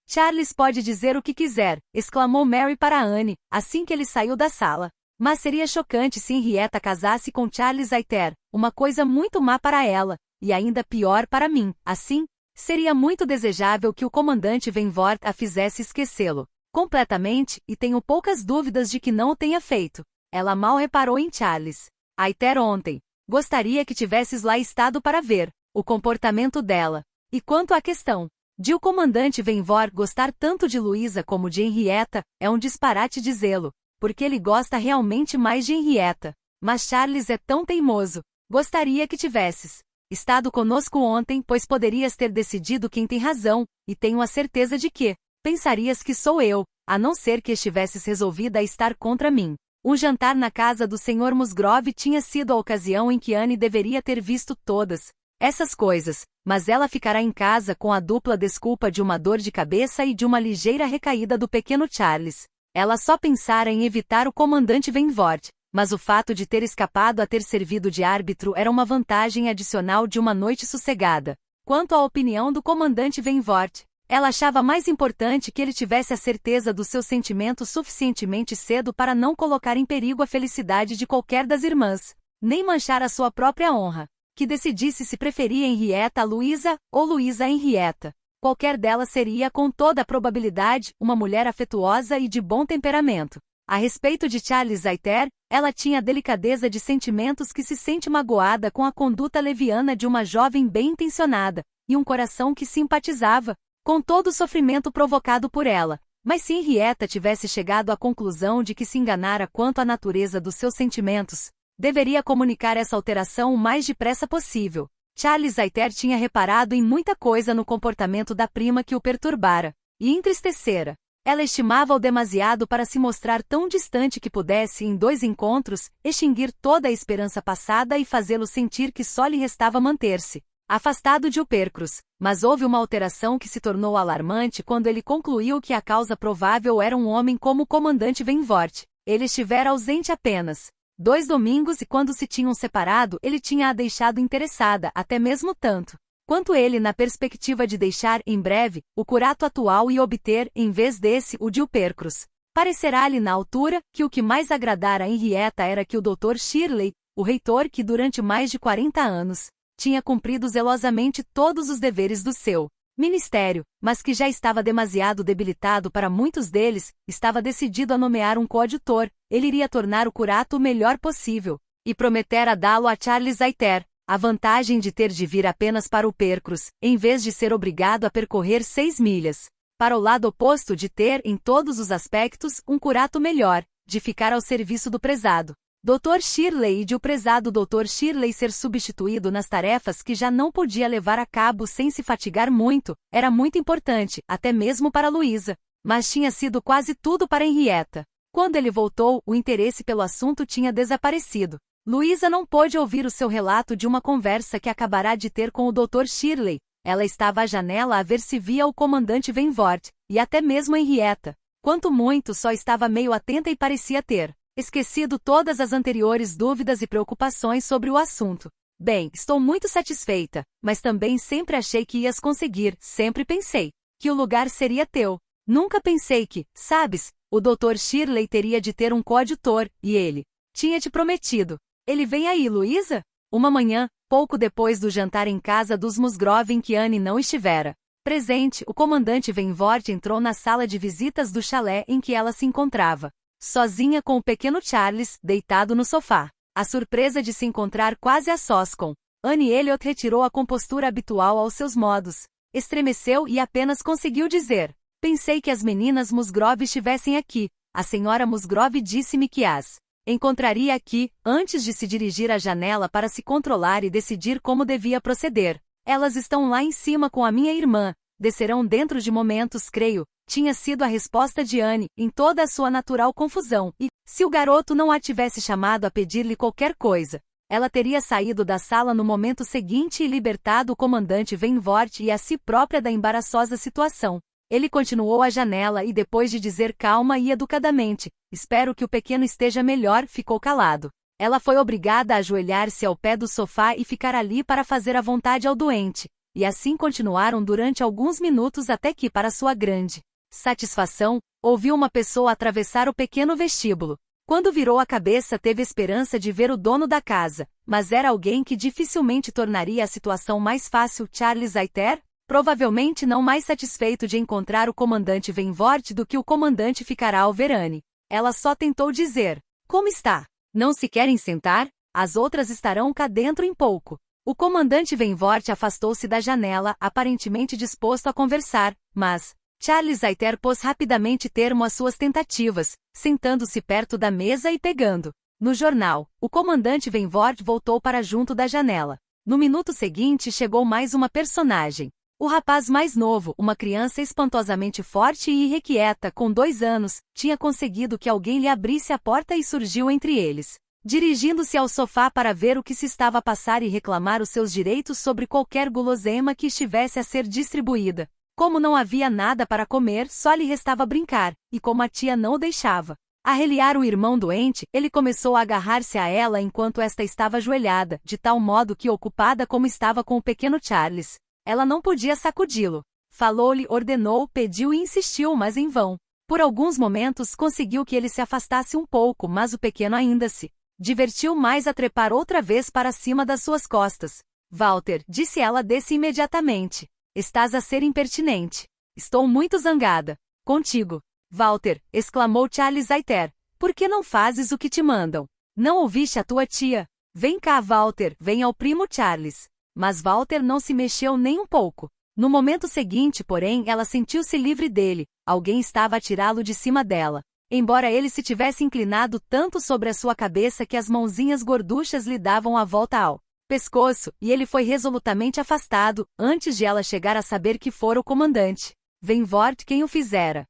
Charles pode dizer o que quiser, exclamou Mary para Anne, assim que ele saiu da sala. Mas seria chocante se Henrietta casasse com Charles Hayter, uma coisa muito má para ela, e ainda pior para mim, assim, seria muito desejável que o comandante Venvort a fizesse esquecê-lo completamente, e tenho poucas dúvidas de que não o tenha feito. Ela mal reparou em Charles Hayter ontem. Gostaria que tivesses lá estado para ver o comportamento dela. E quanto à questão de o comandante Venvort gostar tanto de Luísa como de Henrietta, é um disparate dizê-lo, porque ele gosta realmente mais de Henrietta. Mas Charles é tão teimoso. Gostaria que tivesses estado conosco ontem, pois poderias ter decidido quem tem razão, e tenho a certeza de que pensarias que sou eu, a não ser que estivesses resolvida a estar contra mim. Um jantar na casa do Sr. Musgrove tinha sido a ocasião em que Anne deveria ter visto todas essas coisas, mas ela ficará em casa com a dupla desculpa de uma dor de cabeça e de uma ligeira recaída do pequeno Charles. Ela só pensara em evitar o comandante Venvort, mas o fato de ter escapado a ter servido de árbitro era uma vantagem adicional de uma noite sossegada. Quanto à opinião do comandante Venvort, ela achava mais importante que ele tivesse a certeza dos seus sentimentos suficientemente cedo para não colocar em perigo a felicidade de qualquer das irmãs, nem manchar a sua própria honra, que decidisse se preferia Henrietta a Luísa, ou Luísa a Henrietta. Qualquer delas seria, com toda a probabilidade, uma mulher afetuosa e de bom temperamento. A respeito de Charles Hayter, ela tinha a delicadeza de sentimentos que se sente magoada com a conduta leviana de uma jovem bem-intencionada, e um coração que simpatizava com todo o sofrimento provocado por ela. Mas se Henrietta tivesse chegado à conclusão de que se enganara quanto à natureza dos seus sentimentos, deveria comunicar essa alteração o mais depressa possível. Charles Hayter tinha reparado em muita coisa no comportamento da prima que o perturbara e entristecera. Ela estimava-o demasiado para se mostrar tão distante que pudesse, em 2 encontros, extinguir toda a esperança passada e fazê-lo sentir que só lhe restava manter-se afastado de Uppercross. Mas houve uma alteração que se tornou alarmante quando ele concluiu que a causa provável era um homem como o comandante Venvort. Ele estivera ausente apenas 2 domingos e quando se tinham separado ele tinha a deixado interessada, até mesmo tanto quanto ele na perspectiva de deixar, em breve, o curato atual e obter, em vez desse, o de Uppercross. Parecerá-lhe na altura que o que mais agradara a Henrietta era que o Dr. Shirley, o reitor que durante mais de 40 anos tinha cumprido zelosamente todos os deveres do seu ministério, mas que já estava demasiado debilitado para muitos deles, estava decidido a nomear um coadjutor. Ele iria tornar o curato o melhor possível, e prometera dá-lo a Charles Hayter, a vantagem de ter de vir apenas para Uppercross, em vez de ser obrigado a percorrer 6 milhas. Para o lado oposto de ter, em todos os aspectos, um curato melhor, de ficar ao serviço do prezado Dr. Shirley e de o prezado Dr. Shirley ser substituído nas tarefas que já não podia levar a cabo sem se fatigar muito, era muito importante, até mesmo para Luísa, mas tinha sido quase tudo para Henrietta. Quando ele voltou, o interesse pelo assunto tinha desaparecido. Luísa não pôde ouvir o seu relato de uma conversa que acabará de ter com o Dr. Shirley. Ela estava à janela a ver se via o comandante Venvort, e até mesmo Henrietta. Quanto muito só estava meio atenta e parecia ter esquecido todas as anteriores dúvidas e preocupações sobre o assunto. Bem, estou muito satisfeita, mas também sempre achei que ias conseguir, sempre pensei que o lugar seria teu. Nunca pensei que, sabes, o Dr. Shirley teria de ter um coadjutor, e ele tinha te prometido. Ele vem aí, Luísa? Uma manhã, pouco depois do jantar em casa dos Musgrove em que Anne não estivera presente, o comandante Venvort entrou na sala de visitas do chalé em que ela se encontrava, sozinha com o pequeno Charles, deitado no sofá. A surpresa de se encontrar quase a sós com Anne Elliot retirou a compostura habitual aos seus modos. Estremeceu e apenas conseguiu dizer: pensei que as meninas Musgrove estivessem aqui. A senhora Musgrove disse-me que as encontraria aqui, antes de se dirigir à janela para se controlar e decidir como devia proceder. Elas estão lá em cima com a minha irmã. Descerão dentro de momentos, creio. Tinha sido a resposta de Anne, em toda a sua natural confusão, e, se o garoto não a tivesse chamado a pedir-lhe qualquer coisa, Ela teria saído da sala no momento seguinte e libertado o comandante Venvort e a si própria da embaraçosa situação. Ele continuou à janela e depois de dizer calma e educadamente, espero que o pequeno esteja melhor, ficou calado. Ela foi obrigada a ajoelhar-se ao pé do sofá e ficar ali para fazer a vontade ao doente. E assim continuaram durante alguns minutos até que, para sua grande satisfação, ouviu uma pessoa atravessar o pequeno vestíbulo. Quando virou a cabeça, teve esperança de ver o dono da casa, mas era alguém que dificilmente tornaria a situação mais fácil. Charles Aiter? Provavelmente não mais satisfeito de encontrar o comandante Venvort do que o comandante ficará ao Verane. Ela só tentou dizer: como está? Não se querem sentar? As outras estarão cá dentro em pouco. O comandante Venvort afastou-se da janela, aparentemente disposto a conversar, mas Charles Aiter pôs rapidamente termo às suas tentativas, sentando-se perto da mesa e pegando no jornal. O comandante Venvort voltou para junto da janela. No minuto seguinte chegou mais uma personagem. O rapaz mais novo, uma criança espantosamente forte e irrequieta, com 2 anos, tinha conseguido que alguém lhe abrisse a porta e surgiu entre eles, dirigindo-se ao sofá para ver o que se estava a passar e reclamar os seus direitos sobre qualquer guloseima que estivesse a ser distribuída. Como não havia nada para comer, só lhe restava brincar, e como a tia não o deixava arreliar o irmão doente, ele começou a agarrar-se a ela enquanto esta estava ajoelhada, de tal modo que, ocupada como estava com o pequeno Charles, ela não podia sacudi-lo. Falou-lhe, ordenou, pediu e insistiu, mas em vão. Por alguns momentos conseguiu que ele se afastasse um pouco, mas o pequeno ainda se divertiu mais a trepar outra vez para cima das suas costas. Walter, disse ela, desce imediatamente. Estás a ser impertinente. Estou muito zangada contigo. Walter, exclamou Charles Aiter, por que não fazes o que te mandam? Não ouviste a tua tia? Vem cá, Walter, vem ao primo Charles. Mas Walter não se mexeu nem um pouco. No momento seguinte, porém, ela sentiu-se livre dele. Alguém estava a tirá-lo de cima dela. Embora ele se tivesse inclinado tanto sobre a sua cabeça que as mãozinhas gorduchas lhe davam a volta ao pescoço, e ele foi resolutamente afastado, antes de ela chegar a saber que fora o comandante Venvort quem o fizera.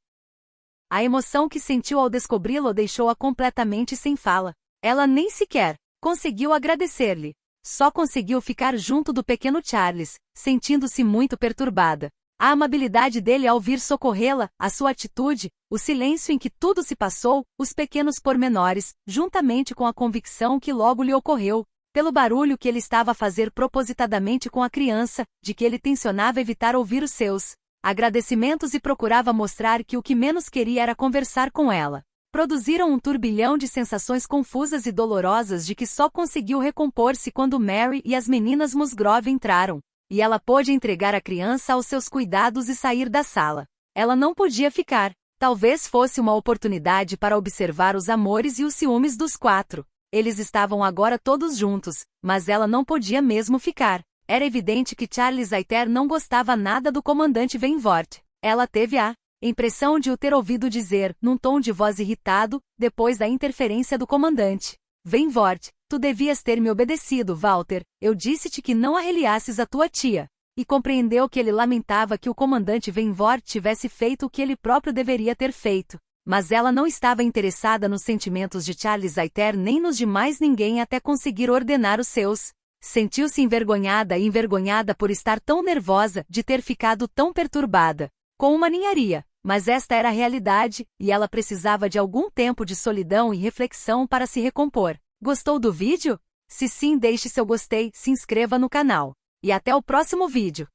A emoção que sentiu ao descobri-lo deixou-a completamente sem fala. Ela nem sequer conseguiu agradecer-lhe. Só conseguiu ficar junto do pequeno Charles, sentindo-se muito perturbada. A amabilidade dele ao vir socorrê-la, a sua atitude, o silêncio em que tudo se passou, os pequenos pormenores, juntamente com a convicção que logo lhe ocorreu, pelo barulho que ele estava a fazer propositadamente com a criança, de que ele tencionava evitar ouvir os seus agradecimentos e procurava mostrar que o que menos queria era conversar com ela. Produziram um turbilhão de sensações confusas e dolorosas de que só conseguiu recompor-se quando Mary e as meninas Musgrove entraram, e ela pôde entregar a criança aos seus cuidados e sair da sala. Ela não podia ficar. Talvez fosse uma oportunidade para observar os amores e os ciúmes dos 4. Eles estavam agora todos juntos, mas ela não podia mesmo ficar. Era evidente que Charles Aiter não gostava nada do comandante Venvort. Ela teve a impressão de o ter ouvido dizer, num tom de voz irritado, depois da interferência do comandante Venvort, tu devias ter me obedecido, Walter, eu disse-te que não arreliasses a tua tia. E compreendeu que ele lamentava que o comandante Venvort tivesse feito o que ele próprio deveria ter feito. Mas ela não estava interessada nos sentimentos de Charles Aiter nem nos de mais ninguém até conseguir ordenar os seus. Sentiu-se envergonhada e envergonhada por estar tão nervosa, de ter ficado tão perturbada com uma ninharia. Mas esta era a realidade, e ela precisava de algum tempo de solidão e reflexão para se recompor. Gostou do vídeo? Se sim, deixe seu gostei, se inscreva no canal. E até o próximo vídeo.